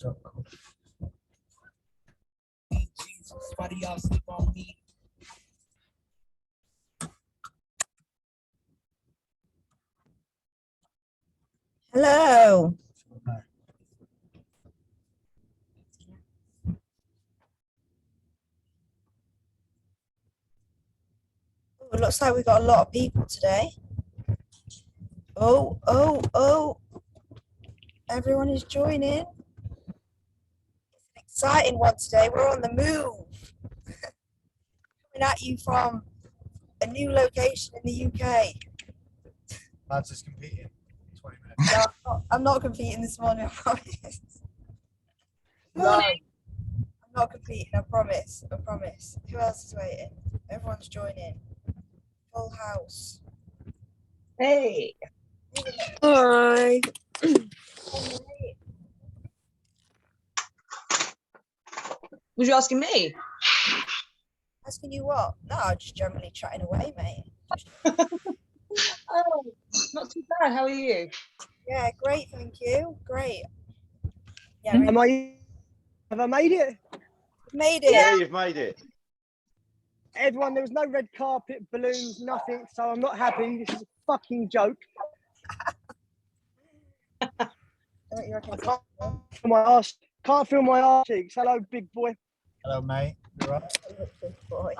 Jesus, why do y'all sleep on me? Hello. It looks like we've got a lot of people today. Oh. Everyone is joining. It's an exciting one today. We're on the move. Coming at you from a new location in the UK. Lads just competing. 20 minutes. No, I'm not competing this morning, I promise. Morning. I'm not competing, I promise. Who else is waiting? Everyone's joining. Full house. Hey. Hi. Was you asking me? Asking you what? No, just generally chatting away, mate. Oh, not too bad. How are you? Yeah, great, thank you. Great. Yeah, Mm-hmm. really Have I made it? made it. Yeah, you've made it. Everyone, there was no red carpet, balloons, nothing, so I'm not happy. This is a fucking joke. What you reckon? Can't feel my arse cheeks. Hello, big boy. Hello, mate. You're up? Big boy.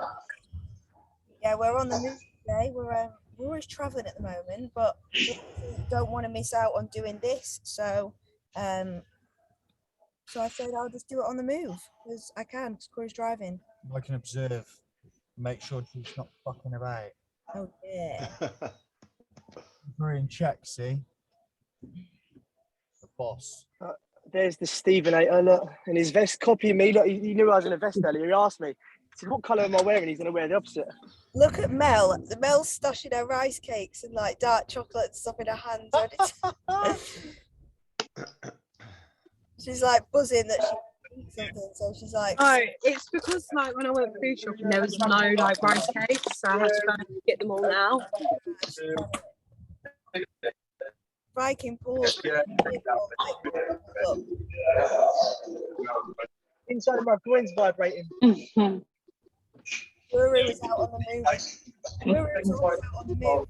Yeah, we're on the move today. We're always travelling at the moment, but we don't want to miss out on doing this. So I said I'll just do it on the move because I can. Because Corey's driving. I can observe. Make sure she's not fucking about. Oh yeah. We're in check, see? The boss. There's the Stevenator, look, and his vest copying me. Look, he knew I was in a vest earlier. He asked me, he said, what colour am I wearing? He's going to wear the opposite. Look at Mel. The Mel's stashing her rice cakes and like dark chocolate and stuff in her hands. Ready to... She's like buzzing that she eats something, so she's like. Oh, it's because like when I went food shopping, there was no like rice cakes, so I had to go and get them all now. Viking pause. Inside of my groin's vibrating. Guru is out on the move. Guru is always out on the move.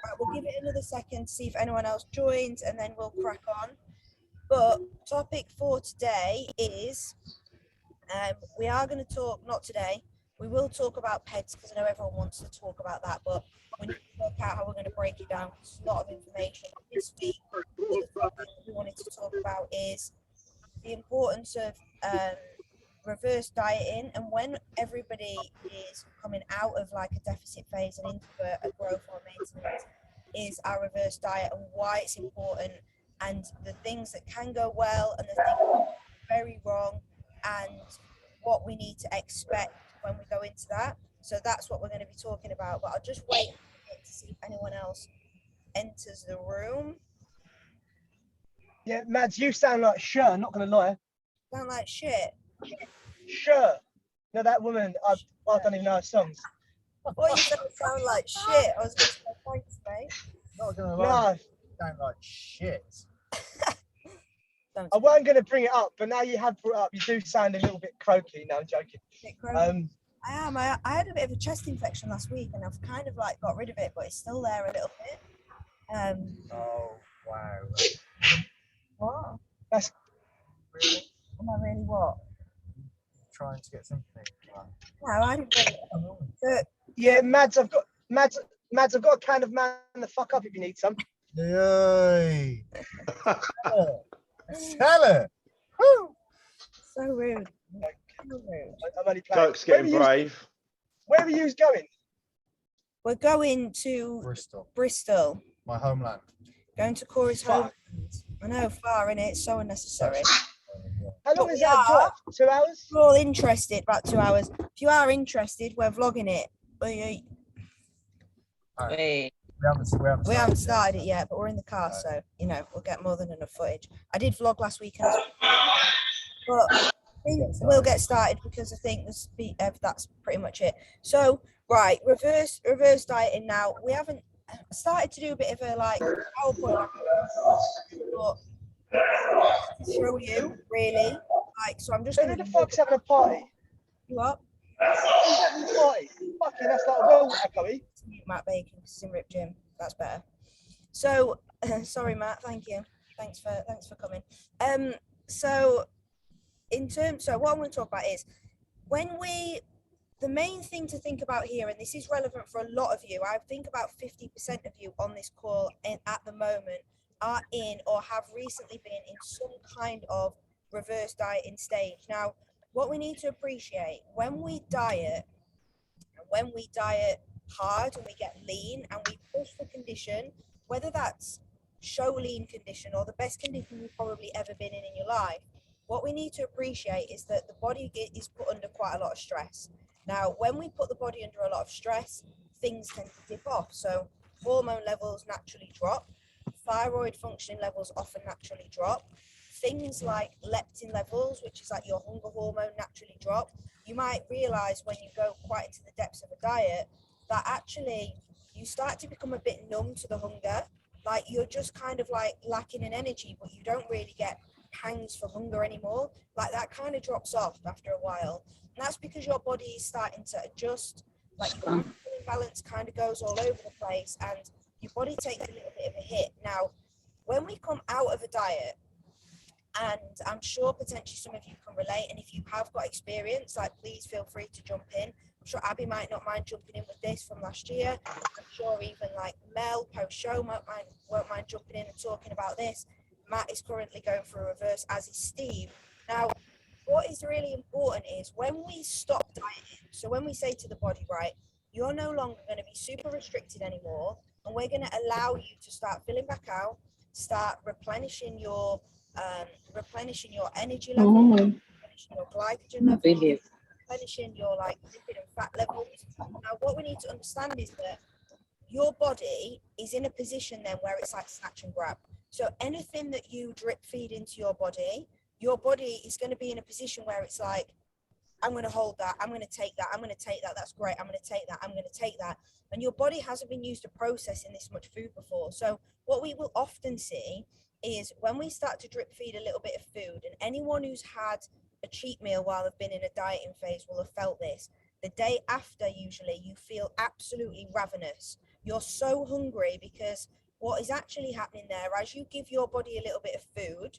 Right, we'll give it another second to see if anyone else joins and then we'll crack on. But topic for today is we are going to talk, not today, we will talk about pets because I know everyone wants to talk about that, but we need to work out how we're going to break it down. It's a lot of information. This week, the topic we wanted to talk about is the importance of reverse dieting, and when everybody is coming out of like a deficit phase and into a growth or maintenance, is our reverse diet and why it's important, and the things that can go well and the things that are very wrong, and what we need to expect when we go into that. So that's what we're going to be talking about, but I'll just wait a minute to see if anyone else enters the room. Yeah, Mads, you sound like Cher, not going to lie. Sound like shit. Cher. No, that woman, I don't even know her songs. I thought you said it sound like shit. I was going to say thanks, mate. Not gonna No, lie. Sound like shit. I weren't going to bring it up, but now you have brought it up, you do sound a little bit croaky. No, I'm joking. I am. I had a bit of a chest infection last week, and I've kind of like got rid of it, but it's still there a little bit. Oh, wow. What? That's Am I really what? Trying to get something. No, I didn't bring it. yeah, Mads, I've got a can of man the fuck up if you need some. Yay! Tell her. Woo! So rude. So rude. I'm only playing. Kirk's getting brave. Where are you going? We're going to Bristol. My homeland. Going to Corey's homeland. I know, far in it. So unnecessary. How long is that drive? 2 hours? We're all interested. About 2 hours. If you are interested, we're vlogging it. Hey. We haven't started it yet, but we're in the car, so you know we'll get more than enough footage. I did vlog last weekend, but I think we'll get started because I think that's pretty much it. So Right, reverse dieting now. We haven't started to do a bit of a like PowerPoint, but to show you really. Like, so I'm just So gonna who the fuck's having a party? you up. Who's having a party? Fucking, that's like well echoey. Matt Bacon, because it's in Rip Gym. That's better. So sorry, Matt. Thank you. Thanks for coming. So what I'm going to talk about is the main thing to think about here, and this is relevant for a lot of you. I think about 50% of you on this call at the moment are in or have recently been in some kind of reverse dieting stage. Now, what we need to appreciate when we diet hard and we get lean and we push for condition, whether that's show lean condition or the best condition you've probably ever been in your life, what we need to appreciate is that the body is put under quite a lot of stress. Now, when we put the body under a lot of stress, things tend to dip off. So hormone levels naturally drop, thyroid function levels often naturally drop, things like leptin levels, which is like your hunger hormone, naturally drop. You might realize when you go quite into the depths of a diet that actually you start to become a bit numb to the hunger. Like you're just kind of like lacking in energy, but you don't really get pangs for hunger anymore. Like that kind of drops off after a while. And that's because your body is starting to adjust, like your hormone balance kind of goes all over the place and your body takes a little bit of a hit. Now, when we come out of a diet, and I'm sure potentially some of you can relate, and if you have got experience, like please feel free to jump in. I'm sure Abby might not mind jumping in with this from last year. I'm sure even like Mel post-show won't mind jumping in and talking about this. Matt is currently going through a reverse, as is Steve. Now, what is really important is when we stop dieting, so when we say to the body, right, you're no longer going to be super restricted anymore, and we're going to allow you to start filling back out, start replenishing your energy level, replenishing your glycogen level, replenishing your like lipid and fat levels. Now, what we need to understand is that your body is in a position then where it's like snatch and grab. So anything that you drip feed into your body is going to be in a position where it's like, I'm going to hold that, I'm going to take that, I'm going to take that, that's great, I'm going to take that, I'm going to take that. And your body hasn't been used to processing this much food before. So what we will often see is when we start to drip feed a little bit of food, and anyone who's had a cheat meal while they've been in a dieting phase will have felt this. The day after, usually, you feel absolutely ravenous. You're so hungry because what is actually happening there, as you give your body a little bit of food,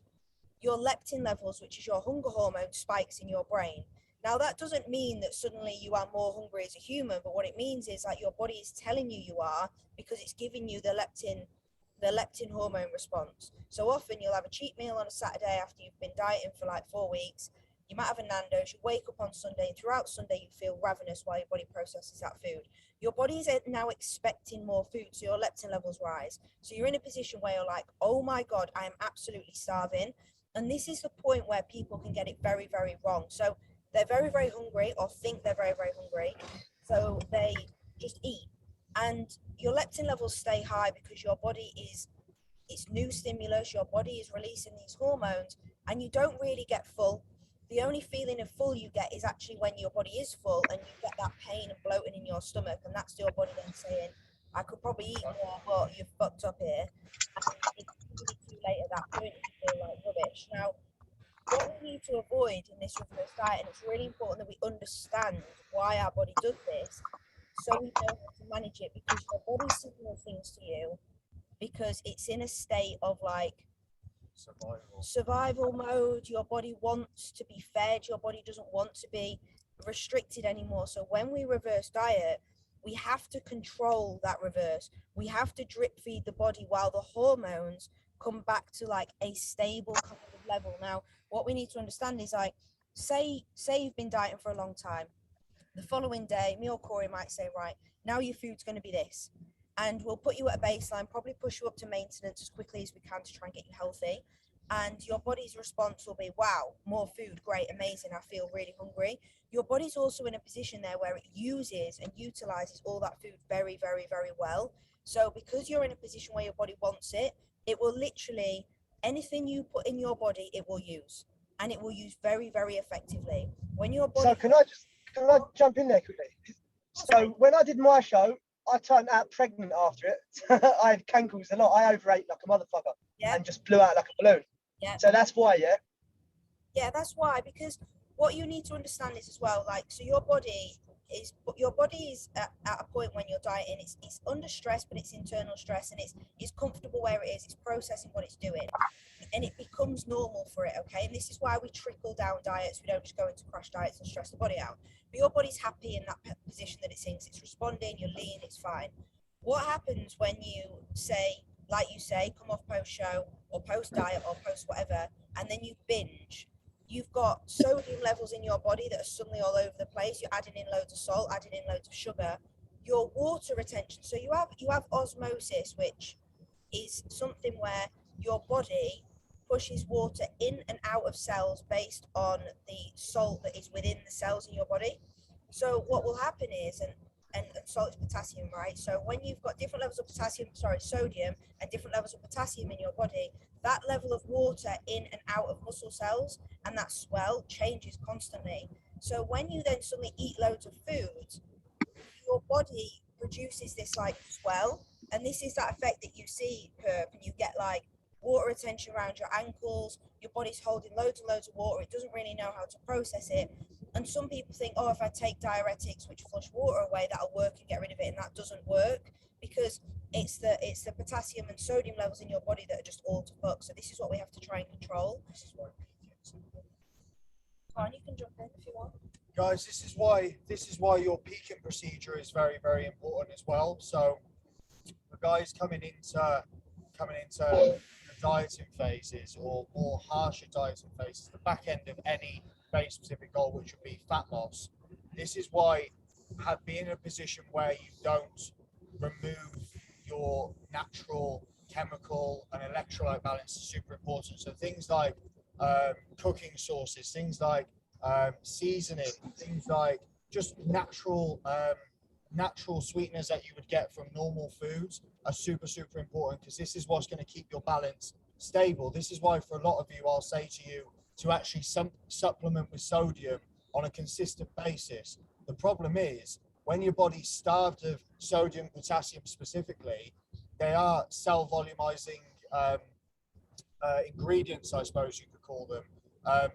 your leptin levels, which is your hunger hormone, spikes in your brain. Now, that doesn't mean that suddenly you are more hungry as a human, but what it means is that your body is telling you are because it's giving you the leptin hormone response. So often you'll have a cheat meal on a Saturday after you've been dieting for like 4 weeks. You might have a Nando's, you wake up on Sunday, and throughout Sunday you feel ravenous while your body processes that food. Your body is now expecting more food, so your leptin levels rise. So you're in a position where you're like, oh my God, I am absolutely starving. And this is the point where people can get it very, very wrong. So they're very, very hungry or think they're very, very hungry. So they just eat. And your leptin levels stay high because your body it's new stimulus, your body is releasing these hormones, and you don't really get full. The only feeling of full you get is actually when your body is full and you get that pain and bloating in your stomach, and that's your body then saying, I could probably eat more, but you've fucked up here. And it's really too late at that point, you feel like rubbish. Now, what we need to avoid in this reverse diet, and it's really important that we understand why our body does this, so we know how to manage it, because your body signals things to you because it's in a state of like survival mode. Your body wants to be fed, your body doesn't want to be restricted anymore. So when we reverse diet, we have to control that reverse. We have to drip feed the body while the hormones come back to like a stable kind of level. Now, what we need to understand is like, say you've been dieting for a long time. The following day, me or Corey might say, right, now your food's going to be this. And we'll put you at a baseline, probably push you up to maintenance as quickly as we can to try and get you healthy. And your body's response will be, wow, more food, great, amazing, I feel really hungry. Your body's also in a position there where it uses and utilizes all that food very, very, very well. So because you're in a position where your body wants it, it will literally, anything you put in your body, it will use. And it will use very, very effectively. When your body... So can I jump in there quickly? So when I did my show, I turned out pregnant after it. I had cankles a lot. I overate like a motherfucker Yeah. and just blew out like a balloon. Yeah. So that's why, yeah. Yeah, that's why, because what you need to understand is as well, like, so your body is at a point when you're dieting, it's under stress, but it's internal stress, and it's comfortable where it is, it's processing what it's doing, and it becomes normal for it, okay? And this is why we trickle down diets. We don't just go into crash diets and stress the body out. But your body's happy in that position that it's in, it's responding, you're lean, it's fine. What happens when you say, like you say, come off post show or post diet or post whatever, and then you binge? You've got sodium levels in your body that are suddenly all over the place. You're adding in loads of salt, adding in loads of sugar. Your water retention, so you have osmosis, which is something where your body pushes water in and out of cells based on the salt that is within the cells in your body. So what will happen is, and salt is potassium, right? So when you've got different levels of sodium and different levels of potassium in your body, that level of water in and out of muscle cells and that swell changes constantly. So when you then suddenly eat loads of food, your body produces this like swell, and this is that effect that you see, Kirk, and you get like water retention around your ankles, your body's holding loads and loads of water, it doesn't really know how to process it. And some people think, oh, if I take diuretics which flush water away, that'll work and get rid of it, and that doesn't work, because it's the potassium and sodium levels in your body that are just all to fuck. So this is what we have to try and control. This is why you can jump in if you want. Guys, this is why your peaking procedure is very, very important as well. So the guys coming into the dieting phases or more harsher dieting phases, the back end of any very specific goal, which would be fat loss. This is why being in a position where you don't remove your natural chemical and electrolyte balance is super important. So things like cooking sauces, things like seasoning, things like just natural sweeteners that you would get from normal foods are super, super important, because this is what's going to keep your balance stable. This is why for a lot of you, I'll say to you to actually supplement with sodium on a consistent basis. The problem is when your body's starved of sodium, potassium specifically, they are cell volumizing ingredients, I suppose you could call them,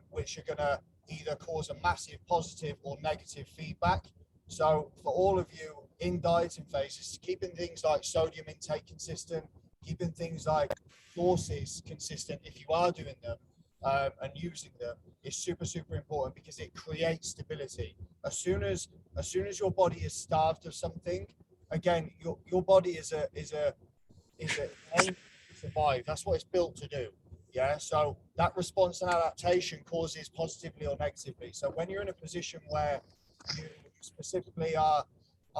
which are going to either cause a massive positive or negative feedback. So for all of you in dieting phases, keeping things like sodium intake consistent, keeping things like sauces consistent if you are doing them and using them is super, super important, because it creates stability. As soon as your body is starved of something, again, your body is aim to survive. That's what it's built to do. Yeah. So that response and adaptation causes positively or negatively. So when you're in a position where you specifically are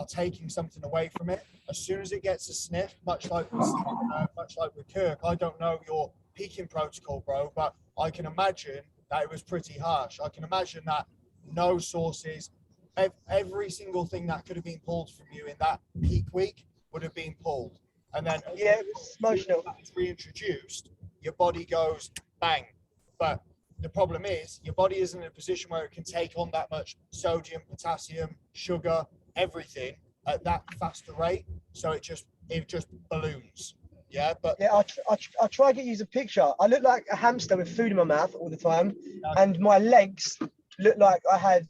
taking something away from it, as soon as it gets a sniff, much like with Kirk, I don't know your peaking protocol, bro, but I can imagine that it was pretty harsh. I can imagine that no sauces, every single thing that could have been pulled from you in that peak week would have been pulled. And then yeah, it was emotional. It's reintroduced, your body goes bang. But the problem is your body isn't in a position where it can take on that much sodium, potassium, sugar, everything at that faster rate. So it just balloons. Yeah, but yeah, I try to get you a picture. I look like a hamster with food in my mouth all the time, and my legs look like I had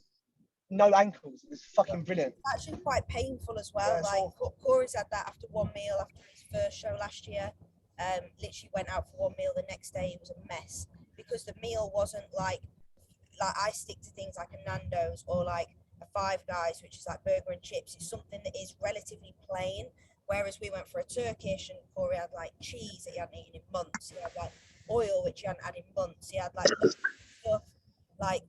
no ankles. It was fucking brilliant. It's actually quite painful as well. Yeah, like Corey's had that after one meal after his first show last year. Literally went out for one meal. The next day it was a mess, because the meal wasn't like I stick to things like a Nando's or like a Five Guys, which is like burger and chips. It's something that is relatively plain. Whereas we went for a Turkish, and Corey had like cheese that he hadn't eaten in months. He had like oil, which he hadn't had in months. He had like stuff like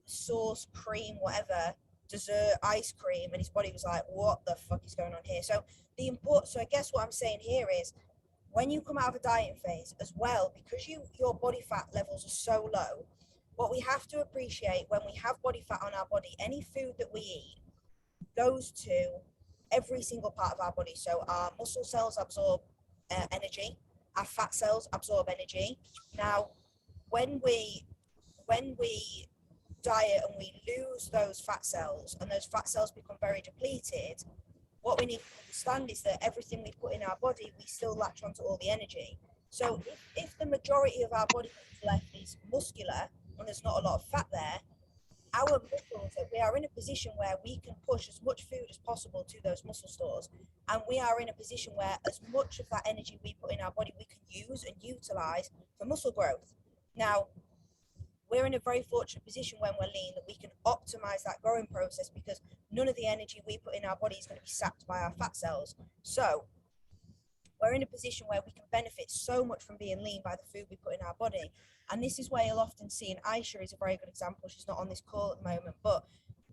sauce, cream, whatever, dessert, ice cream, and his body was like, what the fuck is going on here? So I guess what I'm saying here is, when you come out of a dieting phase as well, because your body fat levels are so low, what we have to appreciate when we have body fat on our body, any food that we eat goes to every single part of our body. So our muscle cells absorb energy, our fat cells absorb energy. Now, when we diet and we lose those fat cells and those fat cells become very depleted, what we need to understand is that everything we put in our body, we still latch onto all the energy. So if the majority of our body left is muscular and there's not a lot of fat there, our muscles, we are in a position where we can push as much food as possible to those muscle stores, and we are in a position where as much of that energy we put in our body we can use and utilize for muscle growth. Now, we're in a very fortunate position when we're lean that we can optimize that growing process, because none of the energy we put in our body is going to be sapped by our fat cells. So we're in a position where we can benefit so much from being lean by the food we put in our body. And this is where you'll often see, and Aisha is a very good example, she's not on this call at the moment, but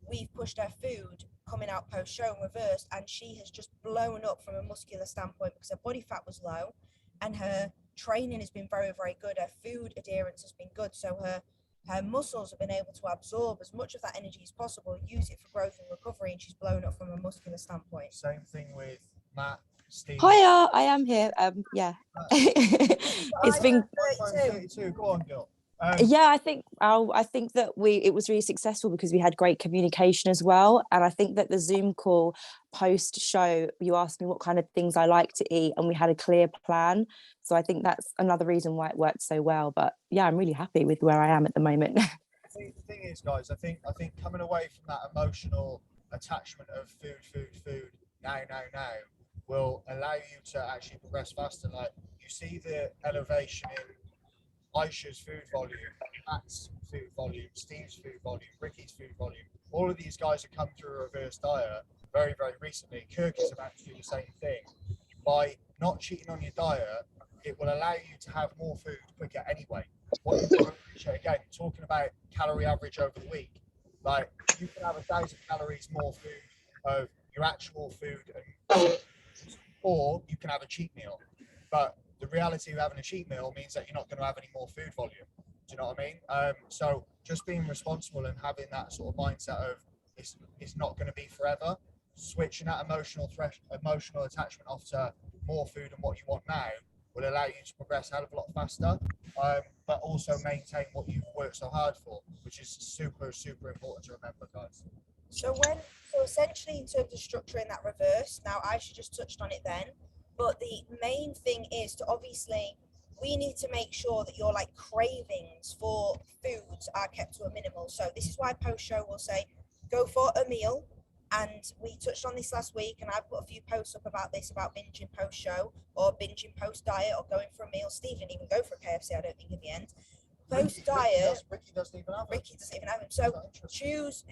we've pushed her food coming out post-show and reversed, and she has just blown up from a muscular standpoint because her body fat was low and her training has been very, very good. Her food adherence has been good. So her muscles have been able to absorb as much of that energy as possible, use it for growth and recovery, and she's blown up from a muscular standpoint. Same thing with Matt, Steve. Hiya, I am here. Yeah. It's been 32. Go on, girl. yeah, I think that it was really successful because we had great communication as well. And I think that the Zoom call post show, you asked me what kind of things I like to eat, and we had a clear plan. So I think that's another reason why it worked so well. But yeah, I'm really happy with where I am at the moment. The thing is, guys, I think coming away from that emotional attachment of food, now, will allow you to actually progress faster. Like, you see the elevation in Aisha's food volume, Matt's food volume, Steve's food volume, Ricky's food volume. All of these guys have come through a reverse diet very, very recently. Kirk is about to do the same thing. By not cheating on your diet, it will allow you to have more food quicker anyway. What you want to appreciate, again, talking about calorie average over the week, like, you can have 1,000 calories more food of your actual food, or you can have a cheat meal. But the reality of having a cheat meal means that you're not going to have any more food volume. Do you know what I mean? So just being responsible and having that sort of mindset of it's not going to be forever, switching that emotional attachment off to more food and what you want now will allow you to progress a hell of a lot faster, but also maintain what you've worked so hard for, which is super, super important to remember, guys. So essentially, in terms of structuring that reverse, now Aisha just touched on it then, but the main thing is to obviously, we need to make sure that your like cravings for foods are kept to a minimal. So this is why post-show will say, go for a meal. And we touched on this last week, and I put a few posts up about this, about binging post-show or binging post-diet or going for a meal. Steve didn't even go for a KFC, I don't think, in the end. Post-diet, Ricky doesn't even have it. Ricky doesn't even have them. So choose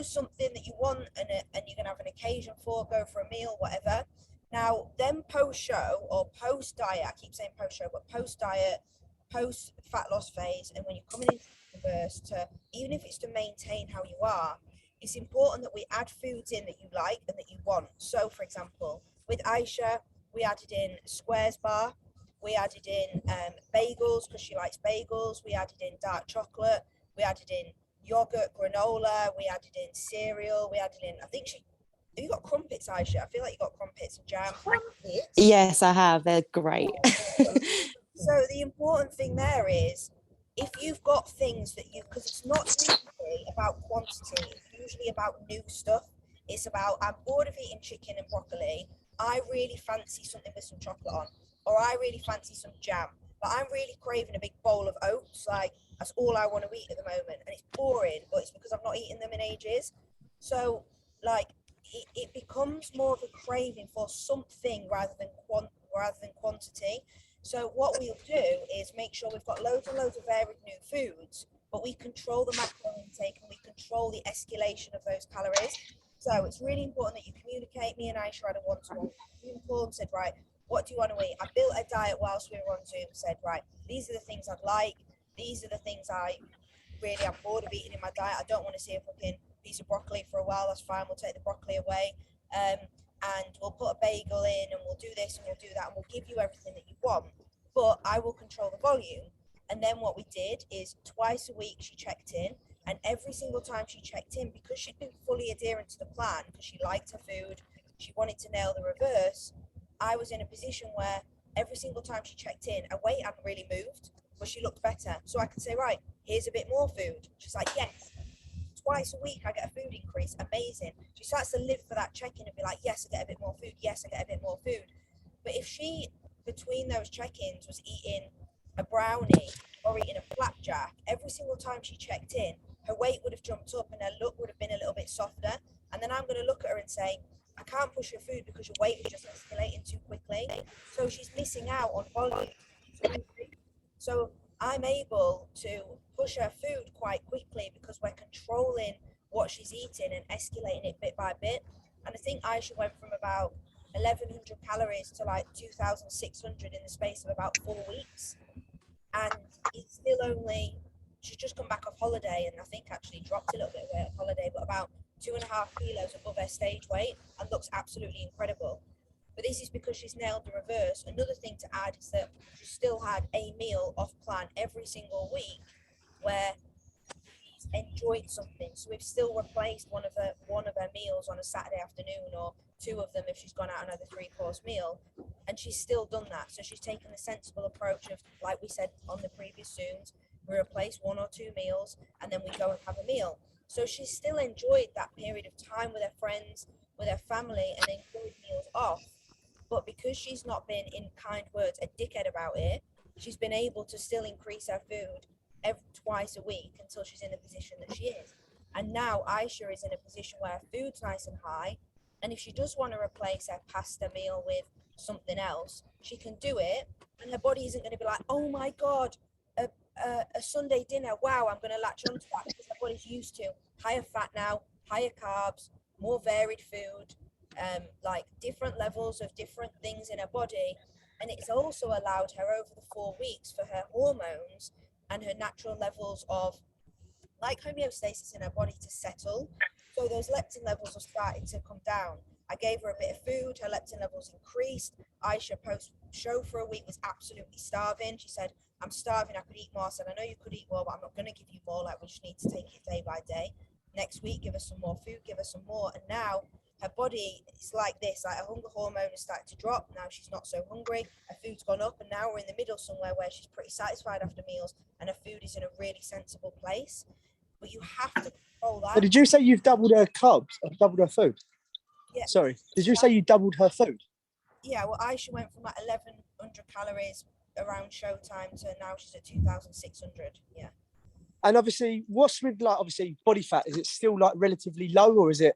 something that you want and you can have an occasion for, go for a meal, whatever. Now, then post-show or post-diet, I keep saying post-show, but post-diet, post-fat loss phase, and when you're coming into reverse, to even if it's to maintain how you are, it's important that we add foods in that you like and that you want. So, for example, with Aisha, we added in squares bar, we added in bagels because she likes bagels, we added in dark chocolate, we added in yogurt, granola, we added in cereal, we added in, have you got crumpets, Aisha? I feel like you got crumpets and jam. Yes, I have. They're great. So the important thing there is, if you've got things that because it's not usually about quantity, it's usually about new stuff. It's about, I'm bored of eating chicken and broccoli, I really fancy something with some chocolate on, or I really fancy some jam, but I'm really craving a big bowl of oats, like that's all I want to eat at the moment, and it's boring, but it's because I've not eaten them in ages. So like it becomes more of a craving for something rather than quantity. So what we'll do is make sure we've got loads and loads of varied new foods, but we control the macro intake and we control the escalation of those calories. So it's really important that you communicate. Me and Aisha had a one-to-one Zoom call and said, right, what do you want to eat? I built a diet whilst we were on Zoom, said, right, these are the things I'd like. These are the things I really am bored of eating in my diet. I don't want to see a fucking piece of broccoli for a while. That's fine. We'll take the broccoli away. And we'll put a bagel in and we'll do this and we'll do that and we'll give you everything that you want, but I will control the volume. And then what we did is twice a week she checked in, and every single time she checked in, because she'd been fully adherent to the plan, because she liked her food, she wanted to nail the reverse, I was in a position where every single time she checked in, her weight hadn't really moved, but she looked better. So I could say, right, here's a bit more food. She's like, yes. twice a week I get a food increase, amazing. She starts to live for that check-in and be like, yes, I get a bit more food, yes, I get a bit more food. But if she, between those check-ins, was eating a brownie or eating a flapjack, every single time she checked in, her weight would have jumped up and her look would have been a little bit softer. And then I'm going to look at her and say, I can't push your food because your weight is just escalating too quickly. So she's missing out on volume. So I'm able to push her food quite quickly because we're controlling what she's eating and escalating it bit by bit. And I think Aisha went from about 1,100 calories to like 2,600 in the space of about 4 weeks. And it's still only, she's just come back off holiday and I think actually dropped a little bit of weight off holiday, but about 2.5 kilos above her stage weight and looks absolutely incredible. But this is because she's nailed the reverse. Another thing to add is that she still had a meal off plan every single week where she's enjoyed something. So we've still replaced one of her meals on a Saturday afternoon, or 2 of them if she's gone out another 3-course meal, and she's still done that. So she's taken the sensible approach of, like we said on the previous Zooms, we replace 1 or 2 meals and then we go and have a meal. So she's still enjoyed that period of time with her friends, with her family, and enjoyed meals off. But because she's not been, in kind words, a dickhead about it, she's been able to still increase her food twice a week until she's in the position that she is. And now Aisha is in a position where her food's nice and high, and if she does want to replace her pasta meal with something else, she can do it, and her body isn't going to be like, oh my God, a Sunday dinner, wow, I'm going to latch onto that, because her body's used to higher fat now, higher carbs, more varied food, like different levels of different things in her body. And it's also allowed her over the 4 weeks for her hormones and her natural levels of like homeostasis in her body to settle. So those leptin levels are starting to come down. I gave her a bit of food, her leptin levels increased. Aisha post show for a week was absolutely starving. She said, I'm starving, I could eat more. I said, I know you could eat more, but I'm not going to give you more. Like, we just need to take it day by day. Next week, give her some more food, give her some more. And now her body is like this, like her hunger hormone has started to drop. Now she's not so hungry. Her food's gone up, and now we're in the middle somewhere where she's pretty satisfied after meals and her food is in a really sensible place. But you have to control that. So did you say you've doubled her carbs, doubled her food? Yeah. Sorry, did you say you doubled her food? Yeah, well, Aisha went from like 1,100 calories around showtime to now she's at 2,600. Yeah. And obviously, what's with like obviously body fat? Is it still like relatively low, or is it?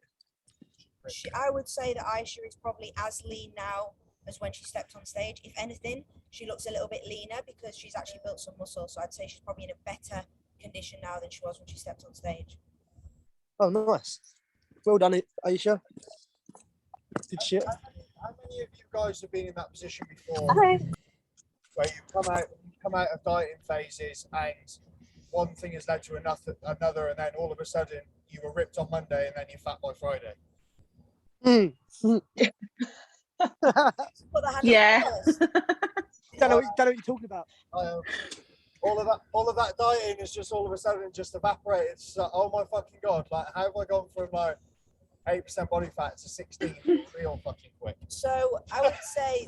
I would say that Aisha is probably as lean now as when she stepped on stage. If anything, she looks a little bit leaner because she's actually built some muscle. So I'd say she's probably in a better condition now than she was when she stepped on stage. Oh, nice. Well done, Aisha. Good shit. How many of you guys have been in that position before? Hello. Where you come out of dieting phases and one thing has led to another, and then all of a sudden you were ripped on Monday and then you're fat by Friday. Yeah. Don't know what you're talking about. All of that dieting is just all of a sudden just evaporated. It's like, oh my fucking God, like how have I gone from like 8% body fat to 16 real fucking quick? So I would say,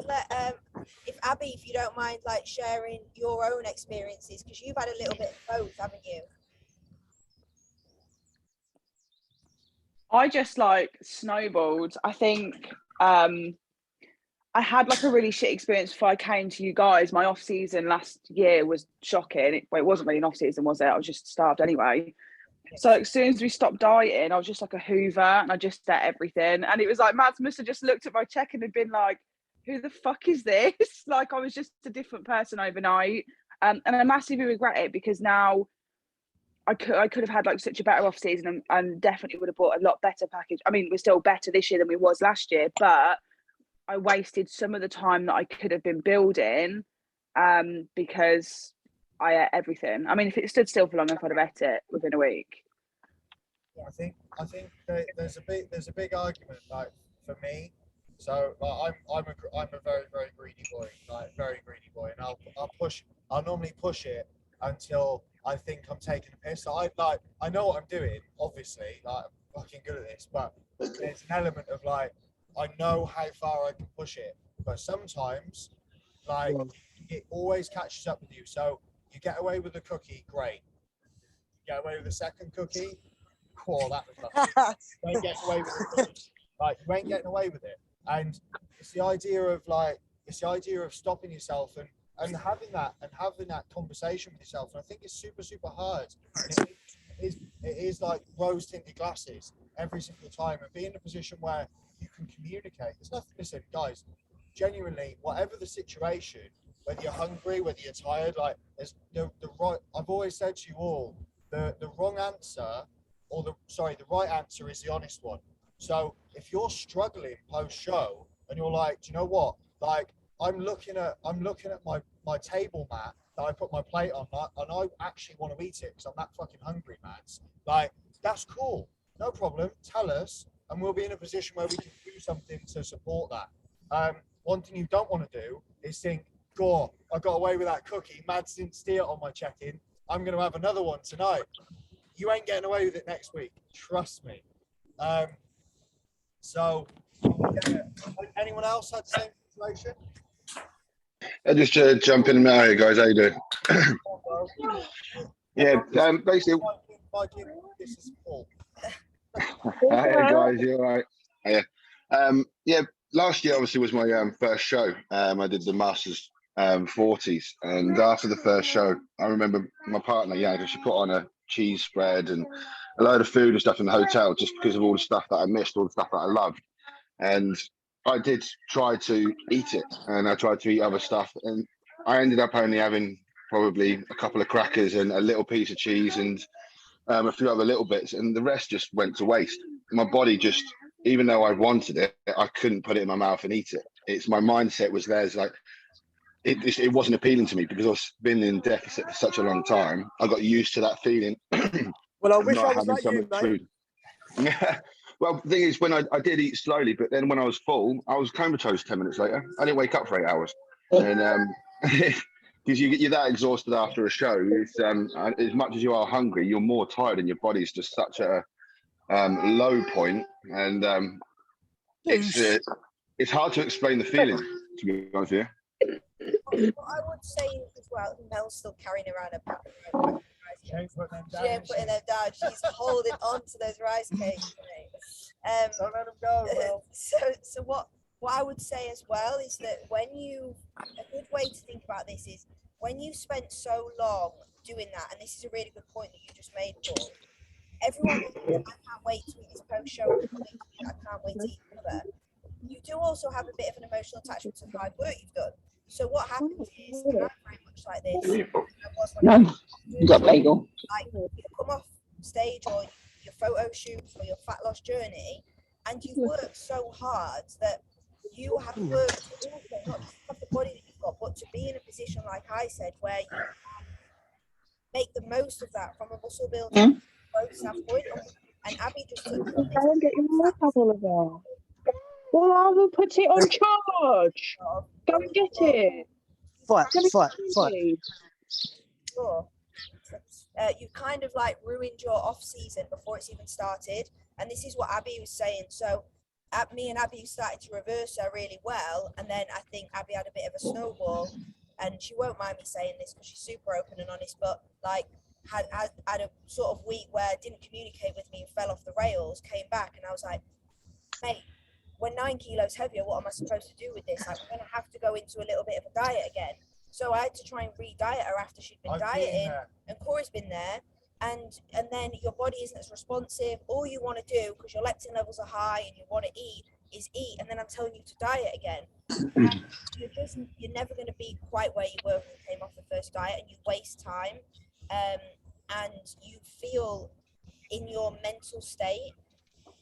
if Abby, if you don't mind, like sharing your own experiences, because you've had a little bit of both, haven't you? I just like snowballed. I think I had like a really shit experience before I came to you guys. My off season last year was shocking. It wasn't really an off season, was it? I was just starved anyway. So as soon as we stopped dieting, I was just like a Hoover and I just ate everything. And it was like Mads must have just looked at my check and had been like, who the fuck is this? Like I was just a different person overnight. And I massively regret it because now I could have had like such a better off season and definitely would have bought a lot better package. I mean, we're still better this year than we was last year, but I wasted some of the time that I could have been building because I ate everything. I mean, if it stood still for long enough, I'd have ate it within a week. I think there's a big argument like for me. So like, I'm a very very greedy boy, like very greedy boy, and I'll normally push it until I think I'm taking a piss. I know what I'm doing, obviously, like I'm fucking good at this, but there's an element of like I know how far I can push it, but sometimes like it always catches up with you. So you get away with a cookie, great. You get away with a second cookie, Cool, that was lovely. You ain't getting away with it. Like, you ain't getting away with it. And it's the idea of stopping yourself and having that conversation with yourself. And I think it's super, super hard. And it is like rose tinted glasses every single time, and be in a position where you can communicate. There's nothing, listen, guys, genuinely, whatever the situation, whether you're hungry, whether you're tired, like there's the right, I've always said to you all, the wrong answer, or the right answer is the honest one. So if you're struggling post show and you're like, do you know what? Like, I'm looking at my table mat that I put my plate on, and I actually want to eat it because I'm that fucking hungry, man. Like, that's cool. No problem. Tell us, and we'll be in a position where we can do something to support that. One thing you don't want to do is think, "God, I got away with that cookie. Mads didn't steal it on my check-in. I'm going to have another one tonight." You ain't getting away with it next week. Trust me. So, yeah. Anyone else had the same situation? I just jump in and out here, guys. How you doing? Yeah, basically. This is Paul. Hey guys, you all right? Yeah. Last year obviously was my first show. I did the Masters 40s, and after the first show, I remember my partner, she put on a cheese spread and a load of food and stuff in the hotel just because of all the stuff that I missed, all the stuff that I loved. And I did try to eat it, and I tried to eat other stuff, and I ended up only having probably a couple of crackers and a little piece of cheese and a few other little bits, and the rest just went to waste. My body just, even though I wanted it, I couldn't put it in my mouth and eat it. It's my mindset was there. It's like, it wasn't appealing to me because I've been in deficit for such a long time. I got used to that feeling. Well, I wish I was like you, mate. Yeah. Well, the thing is, when I did eat slowly, but then when I was full, I was comatose 10 minutes later. I didn't wake up for 8 hours. And because you're that exhausted after a show, it's, as much as you are hungry, you're more tired, and your body's just such a low point. And it's hard to explain the feeling, to be honest with you. What I would say as well, Mel's still carrying around a pack of rice cakes. She ain't putting them down. She's holding on to those rice cakes. Don't let them go, Mel. So what I would say as well is that a good way to think about this is when you spent so long doing that, and this is a really good point that you just made, Paul. Everyone thinks, I can't wait to eat this post show. I can't wait to eat another. You do also have a bit of an emotional attachment to the hard work you've done. So what happens is, and I'm very much like this. You got bagel. Like, you come off stage or your photo shoots or your fat loss journey, and you've worked so hard that you have worked also not just to have the body that you've got, but to be in a position, like I said, where you can make the most of that from a muscle building growth standpoint. And Abby just took on this. Get your iPad, Oliver. Well, I will put it on charge. Go and get it. Fight. Sure. You kind of like ruined your off season before it's even started, and this is what Abby was saying. So me and Abby started to reverse her really well, and then I think Abby had a bit of a snowball, and she won't mind me saying this because she's super open and honest, but like had a sort of week where didn't communicate with me and fell off the rails, came back, and I was like, mate, we're 9 kilos heavier, what am I supposed to do with this? Like, we're going to have to go into a little bit of a diet again. So I had to try and re-diet her after she'd been dieting, and Corey's been there, and then your body isn't as responsive. All you want to do, because your leptin levels are high and you want to eat, is eat, and then I'm telling you to diet again. And you're never going to be quite where you were when you came off the first diet, and you waste time, and you feel in your mental state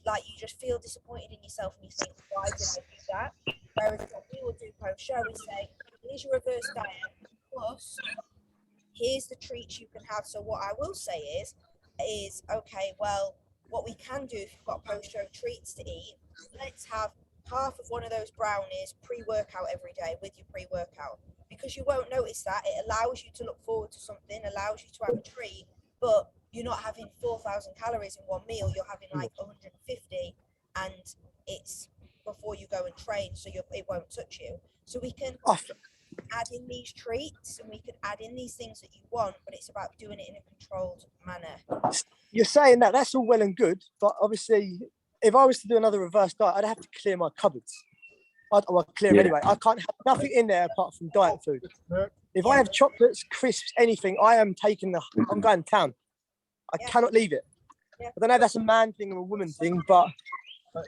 like you just feel disappointed in yourself, and you think, why did I do that? Whereas what we will do post show is say, here's your reverse diet, plus here's the treats you can have. So what I will say is okay, well, what we can do if you've got post show treats to eat, let's have half of one of those brownies pre-workout every day with your pre-workout, because you won't notice that. It allows you to look forward to something, allows you to have a treat, but you're not having 4,000 calories in one meal, you're having like 150, and it's before you go and train, so it won't touch you. So we can add in these treats and we could add in these things that you want, but it's about doing it in a controlled manner. You're saying that that's all well and good, but obviously, if I was to do another reverse diet, I'd have to clear my cupboards. I'd clear them anyway. I can't have nothing in there apart from diet food. If I have chocolates, crisps, anything, I'm going town. I cannot leave it. I don't know if that's a man thing or a woman thing, but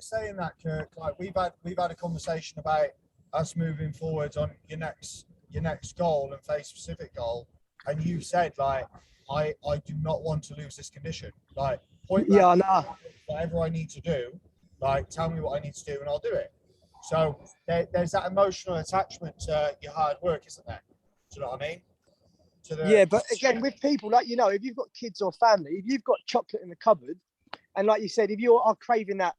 saying that, Kirk, like we've had a conversation about us moving forwards on your next goal and phase specific goal, and you said like I do not want to lose this condition. Like point blank, whatever I need to do, like tell me what I need to do and I'll do it. So there's that emotional attachment to your hard work, isn't there? Do you know what I mean? Yeah, but again, with people, like, you know, if you've got kids or family, if you've got chocolate in the cupboard, and like you said, if you are craving that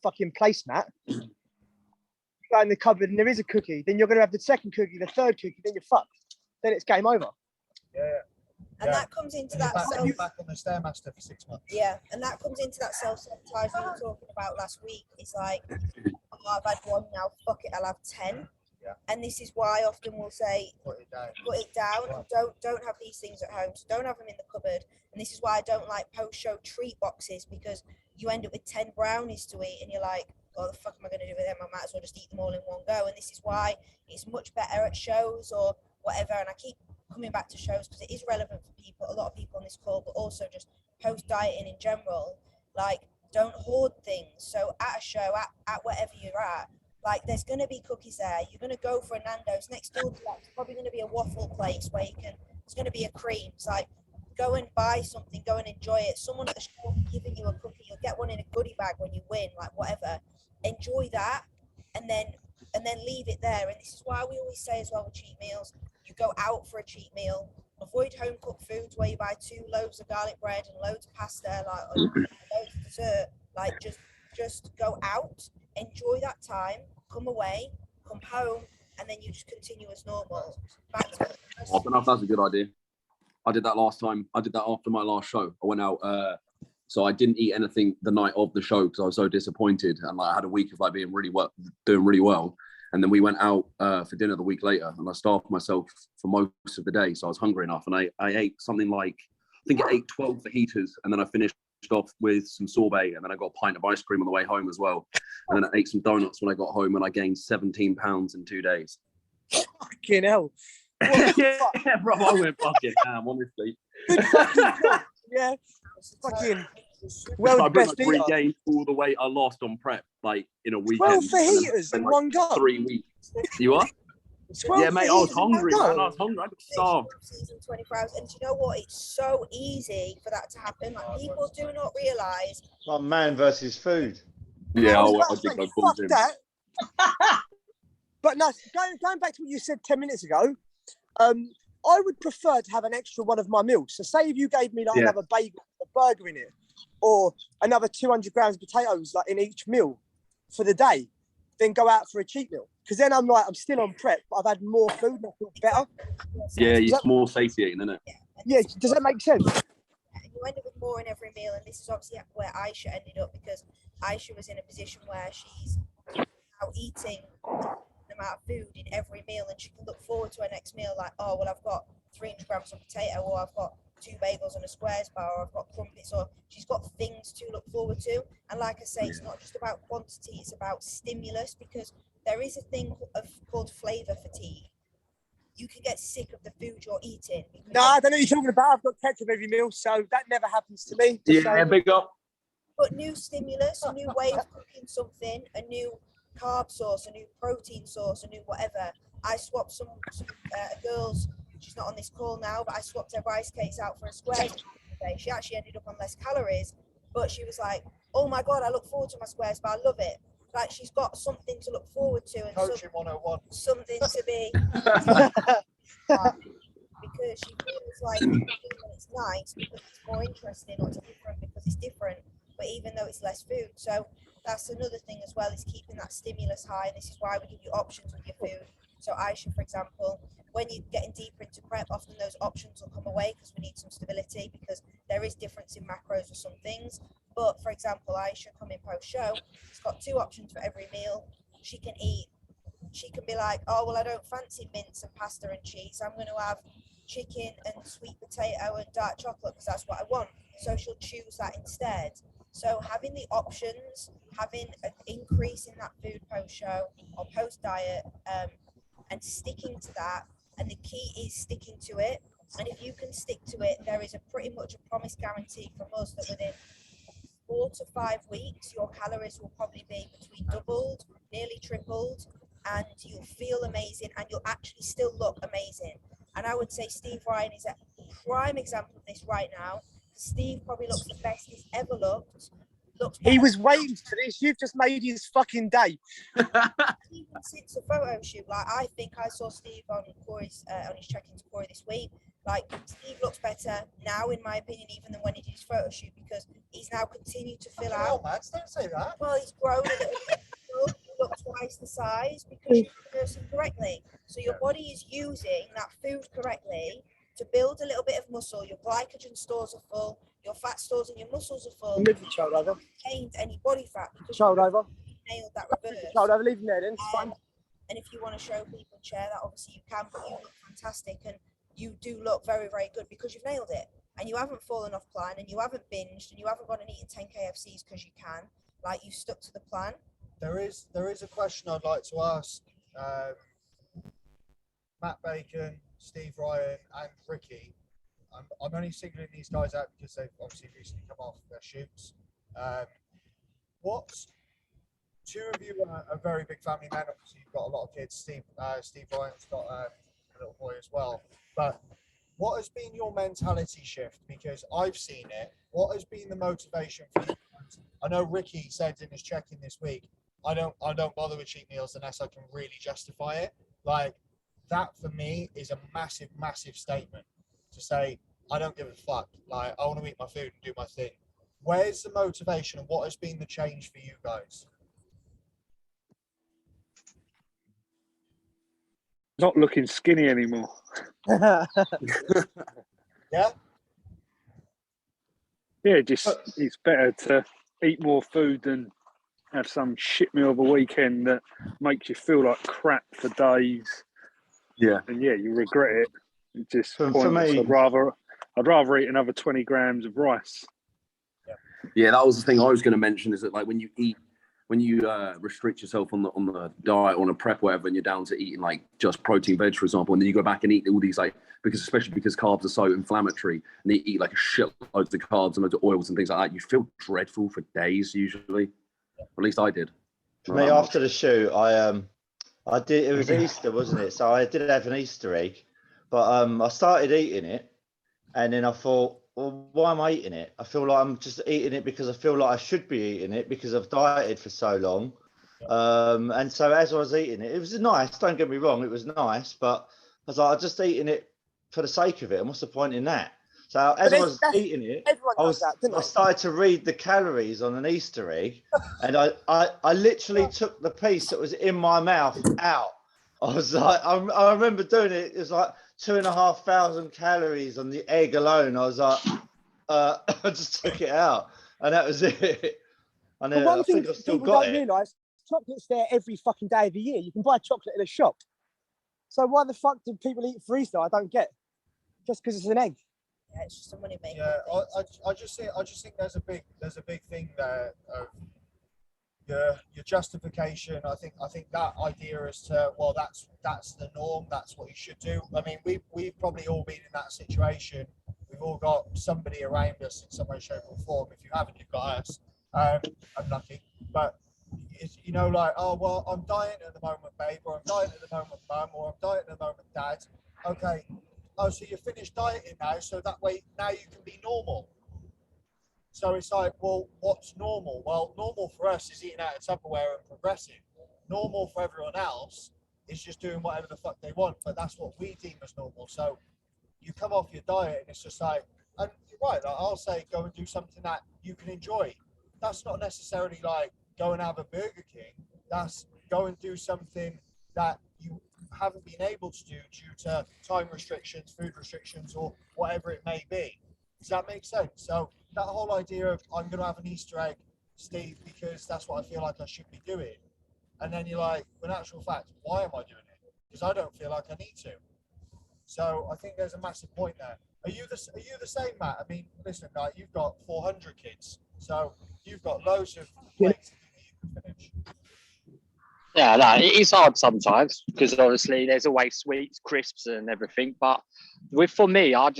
fucking placemat, go in the cupboard and there is a cookie, then you're going to have the second cookie, the third cookie, then you're fucked. Then it's game over. Yeah. And that comes into that self. Back on the Stairmaster for 6 months. Yeah, and that comes into that self-sabotage we were talking about last week. It's like, oh, I've had one now, fuck it, I'll have 10. Yeah. And this is why often we'll say, put it down. Don't have these things at home. So don't have them in the cupboard. And this is why I don't like post-show treat boxes, because you end up with 10 brownies to eat and you're like, oh, the fuck am I going to do with them? I might as well just eat them all in one go. And this is why it's much better at shows or whatever. And I keep coming back to shows because it is relevant for people, a lot of people on this call, but also just post-dieting in general. Like, don't hoard things. So at a show, at wherever you're at, like, there's going to be cookies there. You're going to go for a Nando's. Next door to that, there's probably going to be a waffle place where there's going to be a cream. It's like, go and buy something, go and enjoy it. Someone at the show will be giving you a cookie. You'll get one in a goodie bag when you win, like whatever. Enjoy that and then leave it there. And this is why we always say as well with cheat meals, you go out for a cheat meal. Avoid home cooked foods where you buy 2 loaves of garlic bread and loads of pasta, like loads of dessert. Like just go out, enjoy that time, come away, come home, and then you just continue as normal. Back to I don't know if that's a good idea. I did that last time. I did that after my last show. I went out, so I didn't eat anything the night of the show because I was so disappointed, and like I had a week of like being doing really well. And then we went out for dinner the week later, and I starved myself for most of the day, so I was hungry enough, and I ate something like, I think I ate 12 fajitas, and then I finished off with some sorbet, and then I got a pint of ice cream on the way home as well, and then I ate some donuts when I got home, and I gained 17 pounds in 2 days. Fucking hell. Yeah, bro, I went fucking ham, honestly. Yeah, fucking well, I best pretty much regained all the weight I lost on prep, like in a weekend. 12 fajitas in one go. 3 weeks. You are? Yeah, mate, I was hungry, man. I was hungry. I got starved. Season 24 hours. And do you know what? It's so easy for that to happen. Like, people do not realise. Like man versus food. Yeah, I think I fuck that. But no, going back to what you said 10 minutes ago, I would prefer to have an extra one of my meals. So say if you gave me like another bagel, a burger in it, or another 200 grams of potatoes like in each meal for the day, then go out for a cheat meal. Because then I'm still on prep, but I've had more food and I feel better. Yeah, it's more satiating, isn't it? Yeah, does that make sense? You end up with more in every meal, and this is obviously where Aisha ended up, because Aisha was in a position where she's now eating the amount of food in every meal, and she can look forward to her next meal like, oh, well, I've got 300 grams of potato, or I've got 2 bagels and a squares bar, or I've got crumpets, or she's got things to look forward to. And like I say, it's not just about quantity, it's about stimulus, because there is a thing called flavour fatigue. You can get sick of the food you're eating. No, I don't know what you're talking about. I've got ketchup every meal, so that never happens to me. Yeah, big up. But new stimulus, a new way of cooking something, a new carb source, a new protein source, a new whatever. I swapped some girls, she's not on this call now, but I swapped her rice cakes out for a squares today. She actually ended up on less calories, but she was like, oh my God, I look forward to my squares bar, I love it. Like, she's got something to look forward to, and Coaching 101. something to be because she feels like it's nice because it's more interesting, or it's different because it's different, but even though it's less food. So that's another thing as well, is keeping that stimulus high. This is why we give you options with your food. So Aisha, for example, when you're getting deeper into prep, often those options will come away because we need some stability, because there is difference in macros with some things. But for example, Aisha coming post-show, she's got 2 options for every meal. She can eat she can be like, oh, well, I don't fancy mince and pasta and cheese. I'm going to have chicken and sweet potato and dark chocolate because that's what I want. So she'll choose that instead. So having the options, having an increase in that food post-show or post-diet, and sticking to that. And the key is sticking to it. And if you can stick to it, there is a pretty much a promise guarantee from us that within 4 to 5 weeks, your calories will probably be between doubled, nearly tripled, and you'll feel amazing and you'll actually still look amazing. And I would say Steve Ryan is a prime example of this right now. Steve probably looks the best he's ever looked. He was waiting for this. You've just made his fucking day. Even since the photo shoot, like I think I saw Steve on Corey's on his check-in to Corey this week. Like Steve looks better now, in my opinion, even than when he did his photo shoot because he's now continued to fill out. Mads, don't say that. Well, he's grown a little bit. You look twice the size because you're nursing correctly. So your body is using that food correctly to build a little bit of muscle. Your glycogen stores are full. Your fat stores and your muscles are full. Move the child over. Retained any body fat because Child over. nailed that reverse. Child over. Leave him there then. It's fine. And if you want to show people and share that, obviously you can. But you look fantastic and you do look very, very good because you've nailed it. And you haven't fallen off plan and you haven't binged and you haven't gone and eaten 10 KFCs because you can. Like you stuck to the plan. There is a question I'd like to ask Matt Bacon, Steve Ryan, and Ricky. I'm only singling these guys out because they've obviously recently come off their shoots. Two of you are very big family men. Obviously, you've got a lot of kids. Steve Ryan's got a little boy as well. But what has been your mentality shift? Because I've seen it. What has been the motivation for you? I know Ricky said in his check-in this week, I don't bother with cheat meals unless I can really justify it. Like that for me is a massive, massive statement to say, I don't give a fuck. Like I want to eat my food and do my thing. Where's the motivation and what has been the change for you guys? Not looking skinny anymore. Yeah? Yeah, just it's better to eat more food than have some shit meal of a weekend that makes you feel like crap for days. Yeah. And yeah, you regret it. It's just For pointless. me- I'd rather eat another 20 grams of rice. Yeah, that was the thing I was going to mention. Is that like when you restrict yourself on the diet or on a prep, whatever, and you're down to eating like just protein veg, for example, and then you go back and eat all these especially because carbs are so inflammatory, and you eat like a shitload of carbs and loads of oils and things like that, you feel dreadful for days usually. At least I did. For me, after the shoot, I did. It was Easter, wasn't it? So I did have an Easter egg, but I started eating it, and then I thought, well, why am I eating it? I feel like I'm just eating it because I feel like I should be eating it because I've dieted for so long. And so as I was eating it, it was nice. Don't get me wrong, it was nice, but I was like, I'm just eating it for the sake of it. And what's the point in that? So as I was eating it, I started to read the calories on an Easter egg, and I literally took the piece that was in my mouth out. I was like, I remember doing it. It was like 2,500 calories on the egg alone. I was like, I just took it out, and that was it. And But one I thing think I've still people got don't it. realise, chocolate's there every fucking day of the year. You can buy chocolate in a shop. So why the fuck do people eat for Easter? I don't get. Just because it's an egg. Yeah, it's just a money maker. Yeah, I just think there's a big thing there of your justification. I think that idea as to, well, that's the norm, that's what you should do. I mean, we've probably all been in that situation. We've all got somebody around us in some way, shape, or form. If you haven't, you've got us. I'm lucky, but it's, like, oh well, I'm dieting at the moment, babe, or I'm dieting at the moment, mum, or I'm dieting at the moment, dad. Okay. Oh, so you're finished dieting now, so that way now you can be normal. So it's like, well, what's normal? Well, normal for us is eating out of Tupperware and progressing. Normal for everyone else is just doing whatever the fuck they want, but that's what we deem as normal. So you come off your diet and it's just like, and you're right, like I'll say go and do something that you can enjoy. That's not necessarily like go and have a Burger King. That's go and do something that you haven't been able to do due to time restrictions, food restrictions, or whatever it may be. Does that make sense? So that whole idea of I'm going to have an Easter egg, Steve, because that's what I feel like I should be doing. and then you're like, in actual fact, why am I doing it? Because I don't feel like I need to. So I think there's a massive point there. Are you the same, Matt? I mean, listen, like, you've got 400 kids, so you've got loads of plates that you can finish. Yeah, no, it's hard sometimes because obviously there's always sweets, crisps, and everything. But for me, I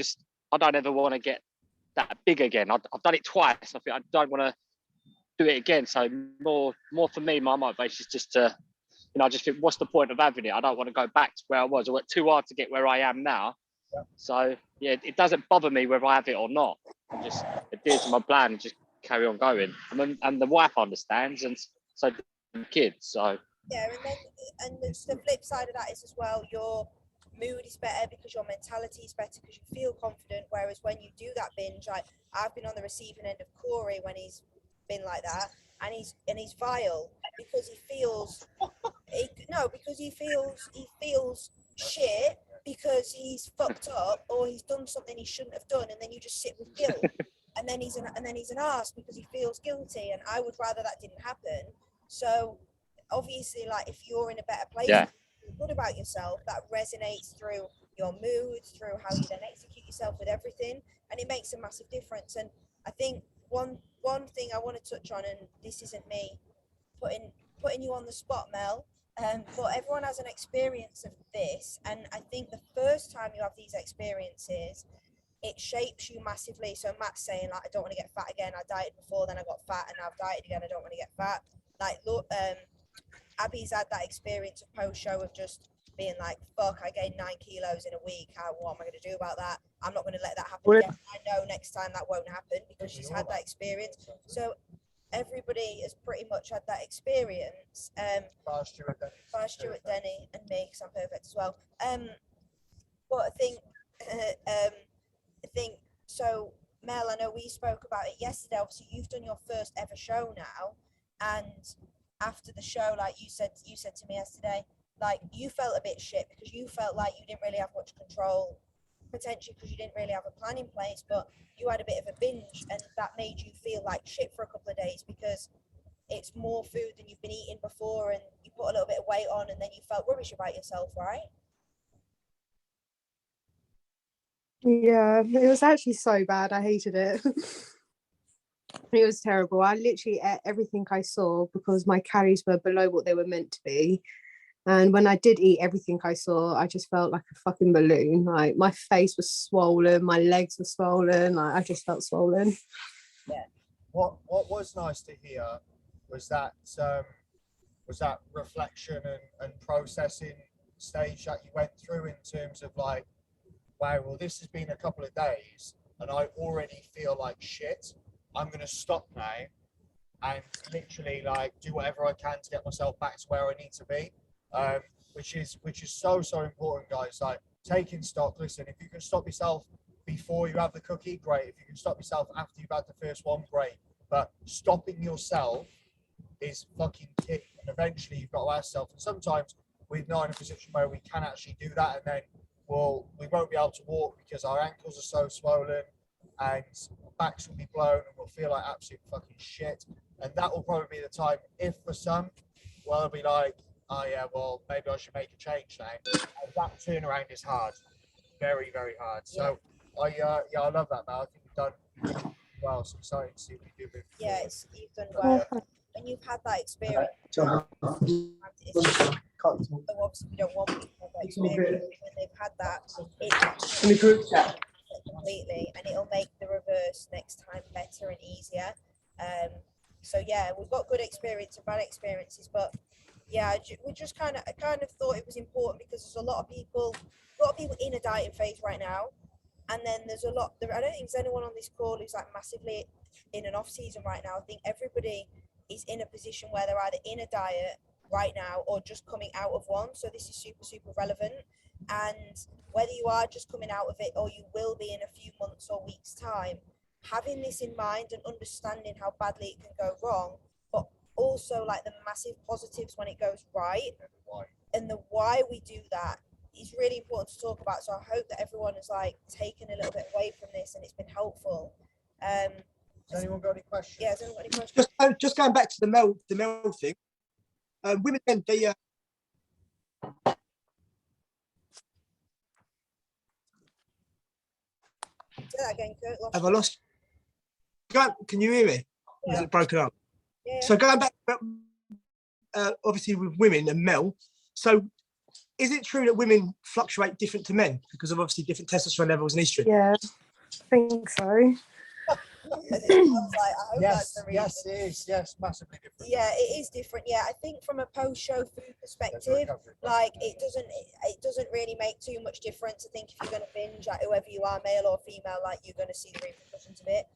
don't ever want to get that big again. I've done it twice. I think I don't want to do it again. So more for me, my motivation is just to, I just think, what's the point of having it? I don't want to go back to where I was. I worked too hard to get where I am now. Yeah. So yeah, it doesn't bother me whether I have it or not. I just adhere to my plan and just carry on going. And the wife understands, and so the kids. So. Yeah, and the flip side of that is as well, your mood is better because your mentality is better because you feel confident. Whereas when you do that binge, like I've been on the receiving end of Corey when he's been like that, and he's vile because he feels he feels shit because he's fucked up or he's done something he shouldn't have done, and then you just sit with guilt, and then he's an arse because he feels guilty, and I would rather that didn't happen. So. Obviously, like if you're in a better place, you feel good about yourself, that resonates through your mood, through how you then execute yourself with everything, and it makes a massive difference. And I think one thing I want to touch on, and this isn't me putting you on the spot, Mel, but everyone has an experience of this, and I think the first time you have these experiences, it shapes you massively. So Matt's saying, like, I don't want to get fat again. I dieted before, then I got fat, and now I've dieted again. I don't want to get fat. Like, look, Abby's had that experience of post-show of just being like, fuck, I gained 9 kilos in a week. What am I going to do about that? I'm not going to let that happen again. I know next time that won't happen because she's had that experience. So everybody has pretty much had that experience. Bar Stuart Denny and me, because I'm perfect as well. But I think so. Mel, I know we spoke about it yesterday. Obviously, you've done your first ever show now, and after the show, like you said to me yesterday, like you felt a bit shit because you felt like you didn't really have much control, potentially because you didn't really have a plan in place, but you had a bit of a binge, and that made you feel like shit for a couple of days because it's more food than you've been eating before, and you put a little bit of weight on, and then you felt rubbish about yourself, right? Yeah, it was actually so bad. I hated it. It was terrible. I literally ate everything I saw because my calories were below what they were meant to be. And when I did eat everything I saw, I just felt like a fucking balloon. Like my face was swollen, my legs were swollen. Like I just felt swollen. Yeah. What was nice to hear was that reflection and processing stage that you went through in terms of like, wow, well, this has been a couple of days and I already feel like shit. I'm going to stop now and literally like do whatever I can to get myself back to where I need to be, which is so important, guys. Like taking stock. Listen, if you can stop yourself before you have the cookie, great. If you can stop yourself after you've had the first one, great. But stopping yourself is fucking key. And eventually you've got to ask yourself. And sometimes we're not in a position where we can actually do that, and then we won't be able to walk because our ankles are so swollen and backs will be blown and we'll feel like absolute fucking shit. And that will probably be the time, if for some, well, it'll be like, oh yeah, well, maybe I should make a change now. And that turnaround is hard, very, very hard. So I love that, man. I think you've done well. So excited to see what you do moving forward. You've done well. When you've had that experience, obviously we don't want people to have that experience. When they've had that, completely, and it'll make the reverse next time better and easier. So yeah, we've got good experience and bad experiences, but yeah, we just kind of thought it was important because there's a lot of people in a dieting phase right now, and then there's a lot. I don't think there's anyone on this call who's like massively in an off season right now. I think everybody is in a position where they're either in a diet right now or just coming out of one. So this is super, super relevant. And whether you are just coming out of it or you will be in a few months or weeks' time, having this in mind and understanding how badly it can go wrong, but also like the massive positives when it goes right, and the why we do that is really important to talk about. So I hope that everyone has like taken a little bit away from this and it's been helpful. Has anyone got any questions? Yeah, has anyone got any questions? Just going back to the Mel thing. Women, then they Say that again, Kurt. Lost have I you. lost? Can you hear me? Or is Yeah. it broken up? Yeah. So going back, obviously with women and Mel. So is it true that women fluctuate different to men because of obviously different testosterone levels and estrogen? Yeah, I think so. I was like, I hope that's the reason. Yes, it is. Yes, massively different. Yeah, it is different. Yeah, I think from a post-show food perspective, like it doesn't really make too much difference. I think if you're going to binge, like whoever you are, male or female, like you're going to see the repercussions of it.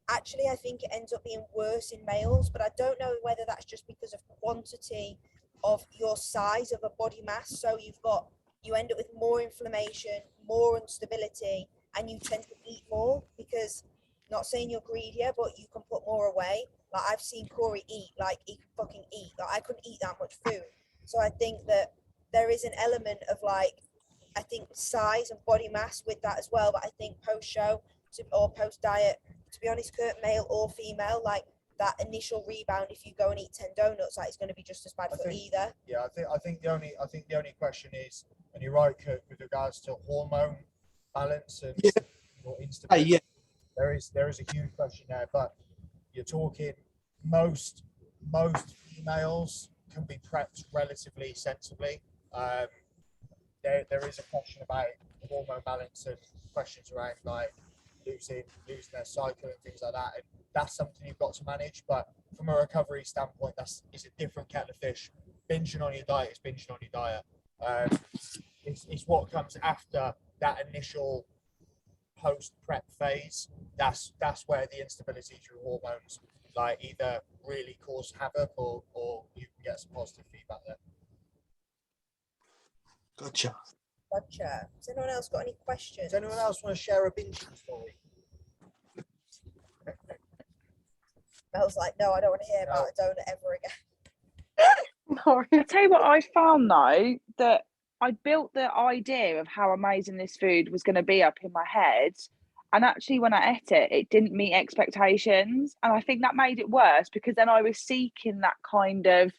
Actually, I think it ends up being worse in males, but I don't know whether that's just because of quantity of your size of a body mass. So you end up with more inflammation, more instability, and you tend to eat more because, not saying you're greedier, but you can put more away. Like I've seen Corey eat, like he can fucking eat. Like I couldn't eat that much food. So I think that there is an element of like, I think size and body mass with that as well. But I think post-show or post-diet, to be honest, Kurt, male or female, like that initial rebound, if you go and eat 10 donuts, like it's going to be just as bad for either. Yeah, I think the only question is, and you're right, Kurt, with regards to hormone balance and instability. Yeah. There is a huge question there, but you're talking most females can be prepped relatively sensibly. There is a question about hormone balance and questions around like losing their cycle and things like that, and that's something you've got to manage. But from a recovery standpoint, it's a different kettle of fish. Binging on your diet is binging on your diet. It's what comes after that initial post-prep phase. That's where the instability through hormones like either really cause havoc or you can get some positive feedback there. Gotcha. Has anyone else got any questions? Does anyone else want to share a binging story? I was like, no, I don't want to hear about a donut ever again. I tell you what I found though, that I built the idea of how amazing this food was going to be up in my head, and actually when I ate it, it didn't meet expectations, and I think that made it worse because then I was seeking that kind of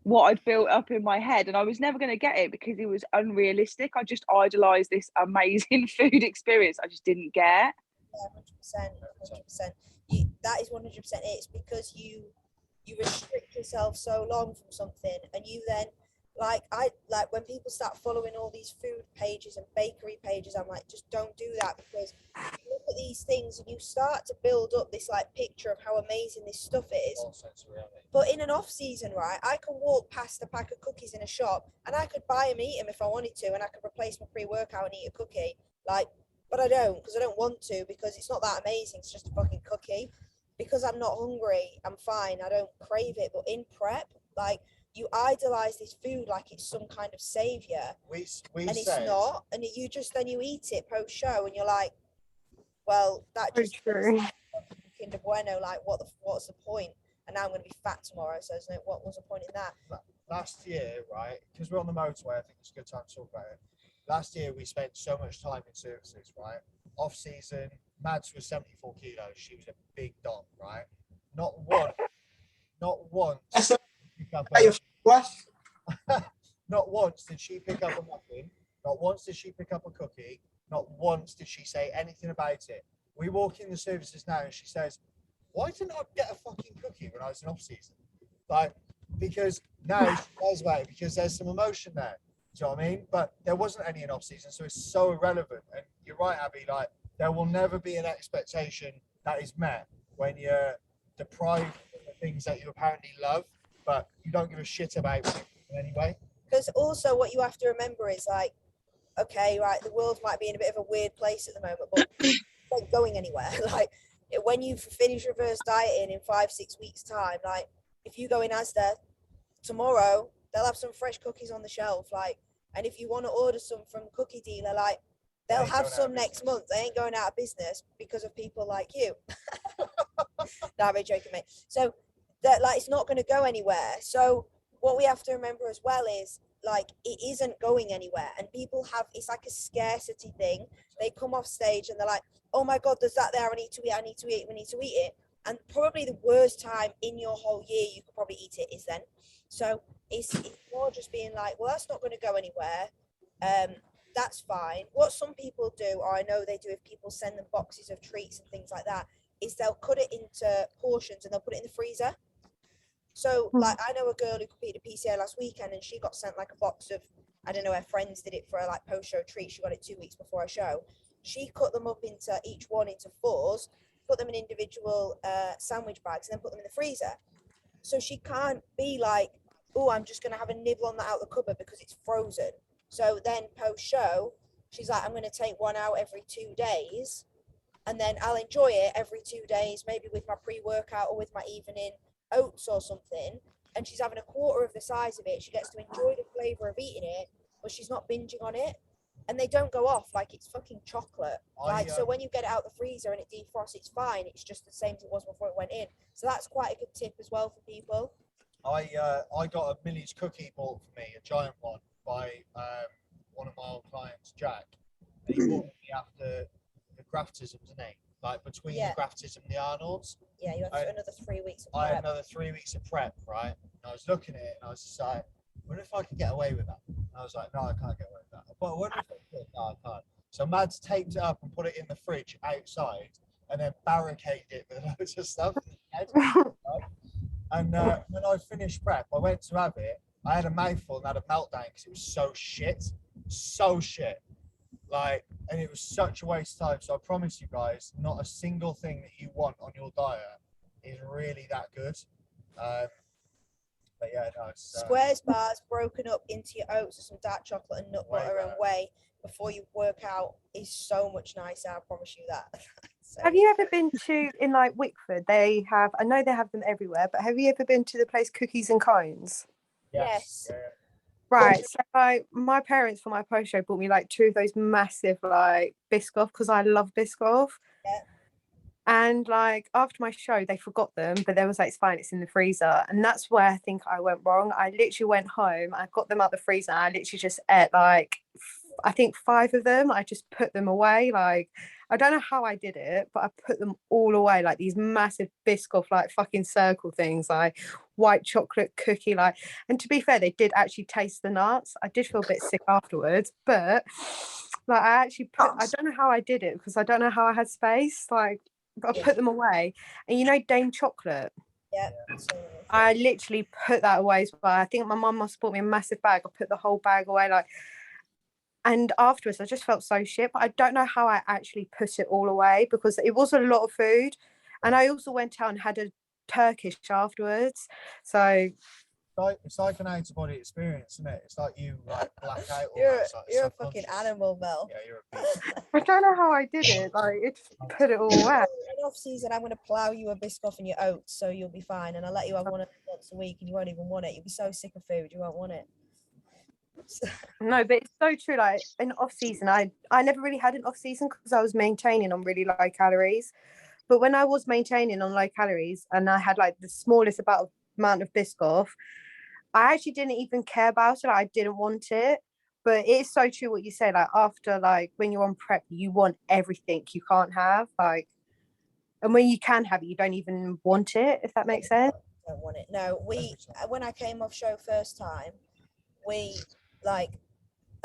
what I'd built up in my head, and I was never going to get it because it was unrealistic. I just idolized this amazing food experience I just didn't get. Yeah, 100%. That is 100% it. It's because you restrict yourself so long from something, and you then like when people start following all these food pages and bakery pages, I'm like, just don't do that, because you look at these things and you start to build up this like picture of how amazing this stuff is. But in an off season, right, I can walk past a pack of cookies in a shop and I could buy them, eat them if I wanted to, and I could replace my pre-workout and eat a cookie. Like, but I don't, because I don't want to, because it's not that amazing. It's just a fucking cookie. Because I'm not hungry, I'm fine. I don't crave it. But in prep, like, you idolize this food like it's some kind of savior, and it's not. And you eat it post show, and you're like, well, that just Kinder Bueno. Like, what's the point? And now I'm going to be fat tomorrow. So what was the point in that? Last year, right? Because we're on the motorway, I think it's a good time to talk about it. Last year, we spent so much time in services, right? Off season, Mads was 74 kilos. She was a big dog, right? Not once. Not once did she pick up a muffin. Not once did she pick up a cookie. Not once did she say anything about it. We walk in the services now and she says, why didn't I get a fucking cookie when I was in off season? Like, because now she knows about it because there's some emotion there. Do you know what I mean? But there wasn't any in off season, so it's so irrelevant. And you're right, Abby, like, there will never be an expectation that is met when you're deprived of the things that you apparently love, but you don't give a shit about in any way. Because also what you have to remember is like, okay, right, the world might be in a bit of a weird place at the moment, but it's not going anywhere. Like, when you finish reverse dieting in 5-6 weeks time, like if you go in Asda tomorrow, they'll have some fresh cookies on the shelf. Like, and if you want to order some from Cookie Dealer, like, they'll have some next month. They ain't going out of business because of people like you. No, I'm joking, mate. So that, like, it's not going to go anywhere. So what we have to remember as well is, like, it isn't going anywhere, and people have, it's like a scarcity thing. They come off stage and they're like, oh my God, there's that there. I need to eat, we need to eat it. And probably the worst time in your whole year you could probably eat it is then. So it's more just being like, well, that's not going to go anywhere. That's fine. What some people do, or I know they do if people send them boxes of treats and things like that, is they'll cut it into portions and they'll put it in the freezer. So like I know a girl who competed at PCA last weekend and she got sent like a box of, I don't know, her friends did it for a like post-show treat. She got it 2 weeks before her show. She cut them up into each one into 4s, put them in individual sandwich bags and then put them in the freezer. So she can't be like, oh, I'm just going to have a nibble on that out of the cupboard because it's frozen. So then post-show, she's like, I'm going to take one out every 2 days and then I'll enjoy it every 2 days, maybe with my pre-workout or with my evening oats or something. And she's having a quarter of the size of it. She gets to enjoy the flavour of eating it, but she's not binging on it. And they don't go off like it's fucking chocolate. So when you get it out the freezer and it defrosts, it's fine. It's just the same as it was before it went in. So that's quite a good tip as well for people. I got a Millie's cookie bought for me, a giant one, by one of my old clients, Jack. And he bought me after the Graftism, didn't he? Like between the Graftism and the Arnolds. Yeah, you had another 3 weeks of prep. I had another 3 weeks of prep, right? And I was looking at it and I was just like, what if I could get away with that? And I was like, no, I can't get away with that. But what if I could? No, I can't. So Mads taped it up and put it in the fridge outside and then barricaded it with loads of stuff. And when I finished prep, I went to have it. I had a mouthful and had a meltdown because it was so shit. So shit. Like, and it was such a waste of time. So I promise you guys, not a single thing that you want on your diet is really that good. But yeah, no, it's, Squares bars broken up into your oats with some dark chocolate and nut butter and whey before you work out is so much nicer. I promise you that. So, have you ever been to, in like Wickford, they have, I know they have them everywhere, but have you ever been to the place Cookies and Cones? yes. Yeah. Right, so like my parents for my post show bought me like 2 of those massive like Biscoff because I love Biscoff. Yeah. And like after my show, they forgot them, but they was like, it's fine, it's in the freezer. And that's where I think I went wrong. I literally went home, I got them out the freezer, and I literally just ate like, I think 5 of them. I just put them away. Like, I don't know how I did it, but I put them all away, like these massive Biscoff, like fucking circle things, like white chocolate cookie, like. And to be fair, they did actually taste the nuts. I did feel a bit sick afterwards, but like I actually put, I don't know how I did it because I don't know how I had space, like, but I put them away. And you know Dame chocolate? Yeah. I literally put that away as well. I think my mum must have bought me a massive bag. I put the whole bag away, like. And afterwards, I just felt so shit. But I don't know how I actually put it all away because it was a lot of food. And I also went out and had a Turkish afterwards. So it's like an out-of-body experience, isn't it? It's like you like black out. You're a fucking animal, Mel. Yeah, you're a beast. I don't know how I did it. Like, it just put it all away. In off season, I'm going to plough you a Biscoff in your oats, so you'll be fine. And I'll let you have one of them once a week, and you won't even want it. You'll be so sick of food, you won't want it. No, but it's so true. Like in off season, I never really had an off season because I was maintaining on really low calories. But when I was maintaining on low calories and I had like the smallest amount of Biscoff, I actually didn't even care about it. I didn't want it. But it is so true what you say. Like after, like when you're on prep, you want everything you can't have. Like, and when you can have it, you don't even want it. If that makes sense. Don't want it. No, when I came off show first time, we like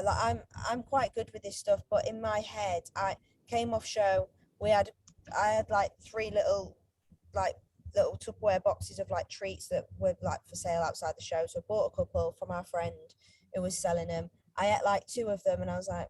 I'm quite good with this stuff, but in my head, I came off show. I had like 3 little Tupperware boxes of like treats that were like for sale outside the show. So I bought a couple from our friend who was selling them. I ate like 2 of them, and I was like,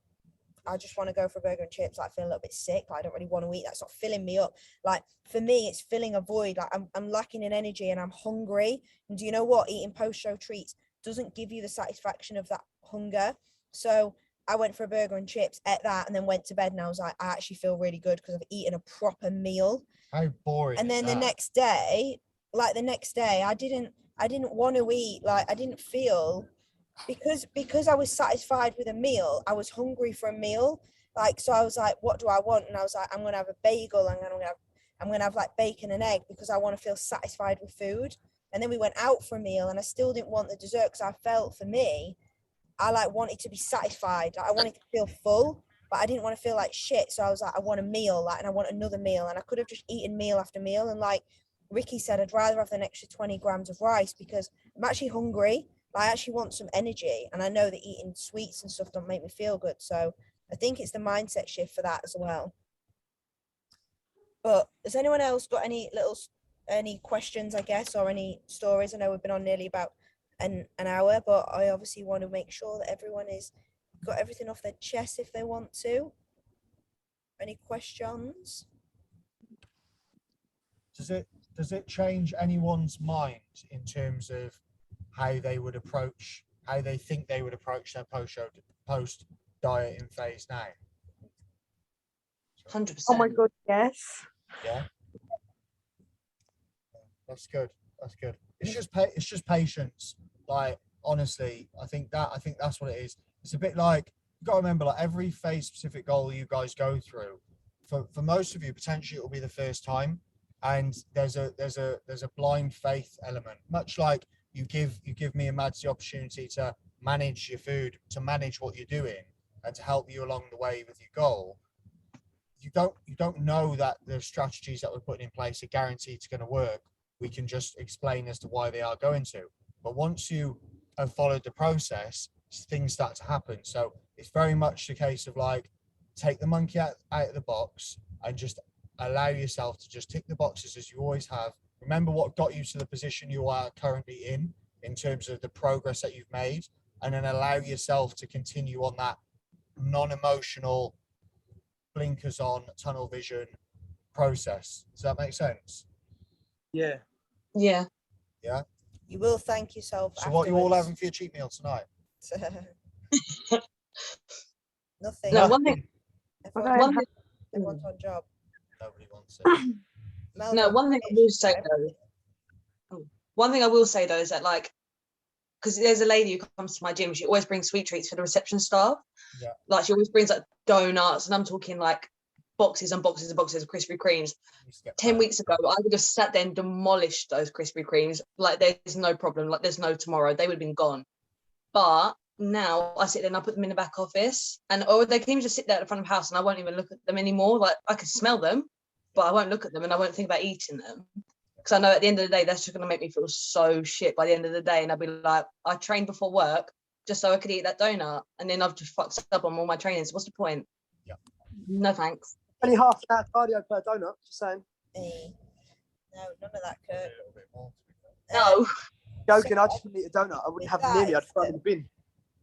I just want to go for a burger and chips. Like, I feel a little bit sick. Like, I don't really want to eat. That's not filling me up. Like, for me, it's filling a void. Like, I'm lacking in energy and I'm hungry. And do you know what? Eating post-show treats doesn't give you the satisfaction of that hunger. So I went for a burger and chips, ate that, and then went to bed. And I was like, I actually feel really good because I've eaten a proper meal. How boring. And then the next day, I didn't want to eat. Like, I didn't feel, because I was satisfied with a meal, I was hungry for a meal. Like, so I was like, what do I want? And I was like, I'm gonna have a bagel, and I'm gonna have like bacon and egg because I want to feel satisfied with food. And then we went out for a meal, and I still didn't want the dessert because I felt, for me, I like wanted to be satisfied. Like, I wanted to feel full, but I didn't want to feel like shit. So I was like, I want a meal, like, and I want another meal. And I could have just eaten meal after meal. And like Ricky said, I'd rather have an extra 20 grams of rice because I'm actually hungry. I actually want some energy, and I know that eating sweets and stuff don't make me feel good. So I think it's the mindset shift for that as well. But has anyone else got any questions, I guess, or any stories? I know we've been on nearly about an hour, but I obviously want to make sure that everyone is got everything off their chest if they want to. Any questions? Does it change anyone's mind in terms of how they think they would approach their post dieting phase now? 100%. Oh my god, yes. Yeah. That's good. It's just patience. Like, honestly, I think that's what it is. It's a bit like, you got to remember, like, every phase specific goal you guys go through, for most of you, potentially it will be the first time, and there's a blind faith element. Much like you give me and Mads the opportunity to manage your food, to manage what you're doing, and to help you along the way with your goal. You don't know that the strategies that we're putting in place are guaranteed to going to work. We can just explain as to why they are going to. But once you have followed the process, things start to happen. So it's very much the case of, like, take the monkey out of the box and just allow yourself to just tick the boxes as you always have. Remember what got you to the position you are currently in terms of the progress that you've made, and then allow yourself to continue on that non-emotional, blinkers on, tunnel vision process. Does that make sense? Yeah. Yeah. You will thank yourself. So what are you all having for your cheat meal tonight? Nothing. No, one thing. Everyone's on job. Nobody wants it. No, one thing I will say though. One thing I will say though is that, like, because there's a lady who comes to my gym, she always brings sweet treats for the reception staff. Yeah. Like, she always brings like donuts, and I'm talking like boxes and boxes and boxes of Krispy Kremes. 10 weeks ago, I would have sat there and demolished those Krispy Kremes. Like, there's no problem. Like, there's no tomorrow. They would have been gone. But now I sit there and I put them in the back office, or they can even just sit there at the front of the house and I won't even look at them anymore. Like, I can smell them, but I won't look at them and I won't think about eating them. Because I know at the end of the day, that's just going to make me feel so shit by the end of the day. And I'll be like, I trained before work just so I could eat that donut. And then I've just fucked up on all my trainings. What's the point? Yeah. No, thanks. Only half an hour cardio per donut, just saying. No, none of that, Kurt. No. Joking, I just wouldn't eat a donut. I wouldn't have them near me. I'd throw it in the bin.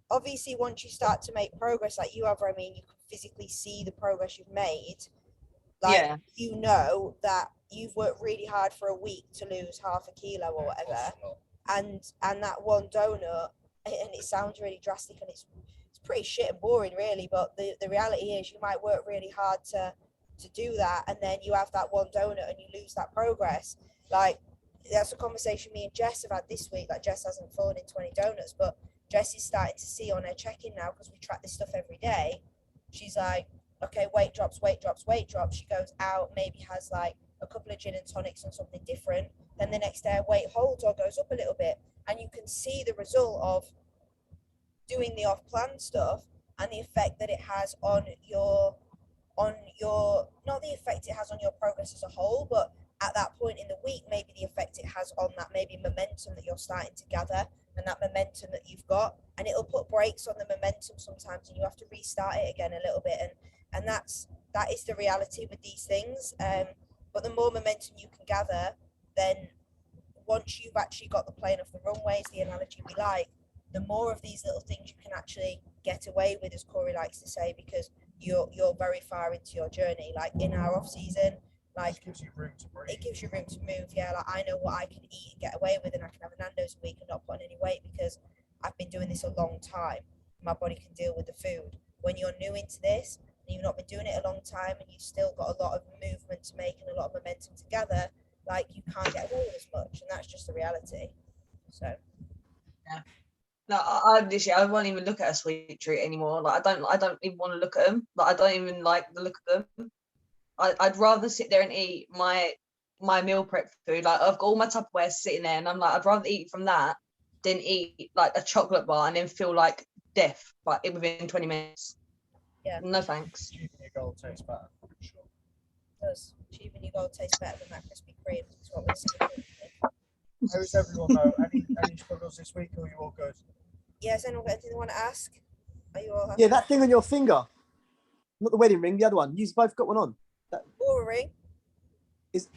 Obviously, once you start to make progress like you have, I mean, you can physically see the progress you've made. Like, yeah. You know that you've worked really hard for a week to lose half a kilo or whatever, and that one donut, and it sounds really drastic and it's pretty shit and boring really, but the reality is you might work really hard to do that, and then you have that one donut and you lose that progress. Like, that's a conversation me and Jess have had this week. Like, Jess hasn't fallen into any donuts, but Jess is starting to see on her check-in now, because we track this stuff every day. She's like, okay, weight drops. She goes out, maybe has like a couple of gin and tonics and something different. Then the next day her weight holds or goes up a little bit. And you can see the result of doing the off-plan stuff and the effect that it has on your, not the effect it has on your progress as a whole, but at that point in the week, maybe the effect it has on that maybe momentum that you're starting to gather and that momentum that you've got. And it'll put brakes on the momentum sometimes and you have to restart it again a little bit. And that is the reality with these things. But the more momentum you can gather, then once you've actually got the plane off the runway, is the analogy we like, the more of these little things you can actually get away with, as Corey likes to say, because you're very far into your journey. Like, in our off season, like, it gives you room to move. Yeah, like, I know what I can eat and get away with, and I can have a Nando's a week and not put on any weight because I've been doing this a long time. My body can deal with the food. When you're new into this and you've not been doing it a long time and you've still got a lot of movement to make and a lot of momentum to gather, like, you can't get away with as much, and that's just the reality. So yeah. No, I literally, I won't even look at a sweet treat anymore. Like, I don't even want to look at them. Like, I don't even like the look of them. I'd rather sit there and eat my meal prep food. Like, I've got all my Tupperware sitting there, and I'm like, I'd rather eat from that than eat like a chocolate bar and then feel like death, like, within 20 minutes. Yeah. No thanks. Achieving your goal tastes better, for sure. Does achieving your goal taste better than that Krispy Kreme? Is what we're saying. How is everyone though? Any struggles this week, or are you all good? Yes, anyone got anything they want to ask? Are you all happy? Yeah, that thing on your finger, not the wedding ring, the other one. You've both got one on. Aura ring.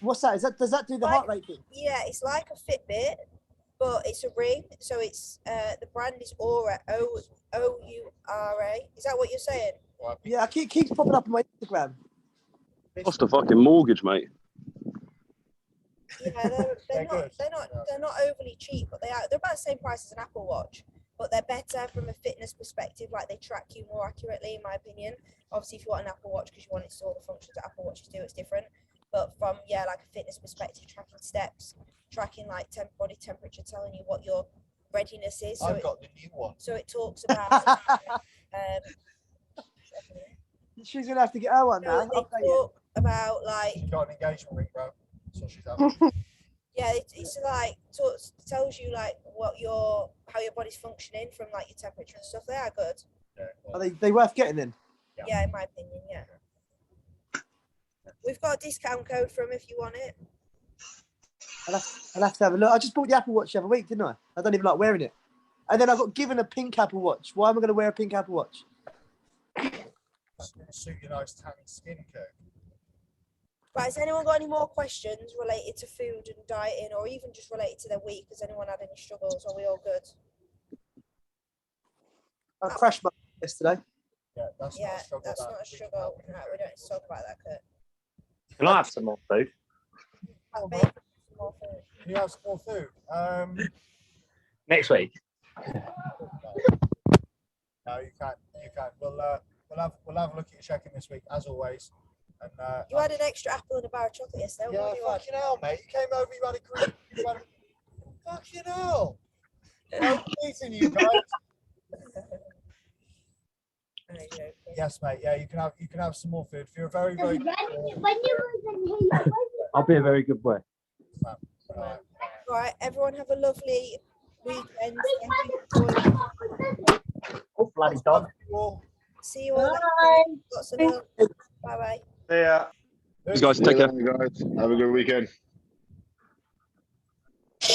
What's that? Does that do the heart rate thing? Yeah, it's like a Fitbit, but it's a ring. So it's the brand is Aura, Oura. Is that what you're saying? Yeah, it keeps popping up on my Instagram. Cost a fucking mortgage, mate. Yeah, they're not overly cheap, but they're about the same price as an Apple Watch, but they're better from a fitness perspective. Like they track you more accurately, in my opinion. Obviously, if you want an Apple Watch because you want it to do all the functions that Apple Watches do, it's different. But from like a fitness perspective, tracking steps, tracking like body temperature, telling you what your readiness is. I've got the new one. So it talks about. She's gonna have to get her one now. They talk about like. She's got an engagement ring, bro. That's what she's having. Yeah, it's like tells you like how your body's functioning from like your temperature and stuff. They are good. Yeah, Are they worth getting then? Yeah, in my opinion, yeah. We've got a discount code for them if you want it. I'll have to have a look. I just bought the Apple Watch the other week, didn't I? I don't even like wearing it. And then I got given a pink Apple Watch. Why am I going to wear a pink Apple Watch? It's gonna suit your nice tan skin, Kirk. Right, has anyone got any more questions related to food and dieting, or even just related to their week? Has anyone had any struggles? Are we all good? I crashed my yesterday. Yeah, that's not a struggle. That's not a struggle. No, we don't need to talk about that, Kurt. Can I have some more food? Maybe some more food. Can you have some more food? Next week. No, you can't. You can't. We'll have a look at your check-in this week, as always. And You had an extra apple and a bar of chocolate yesterday. yeah, fucking hell, mate. You came over. You had a green. Fucking hell. I'm beating you guys. Yes, mate. Yeah, you can have some more food. If you're a very I'll be a very good boy. Right, everyone have a lovely weekend. Thank you for joining. Oh, bloody dog. See you all later. Lots of love. Bye bye. Yeah. You guys take care. Guys, have a good weekend.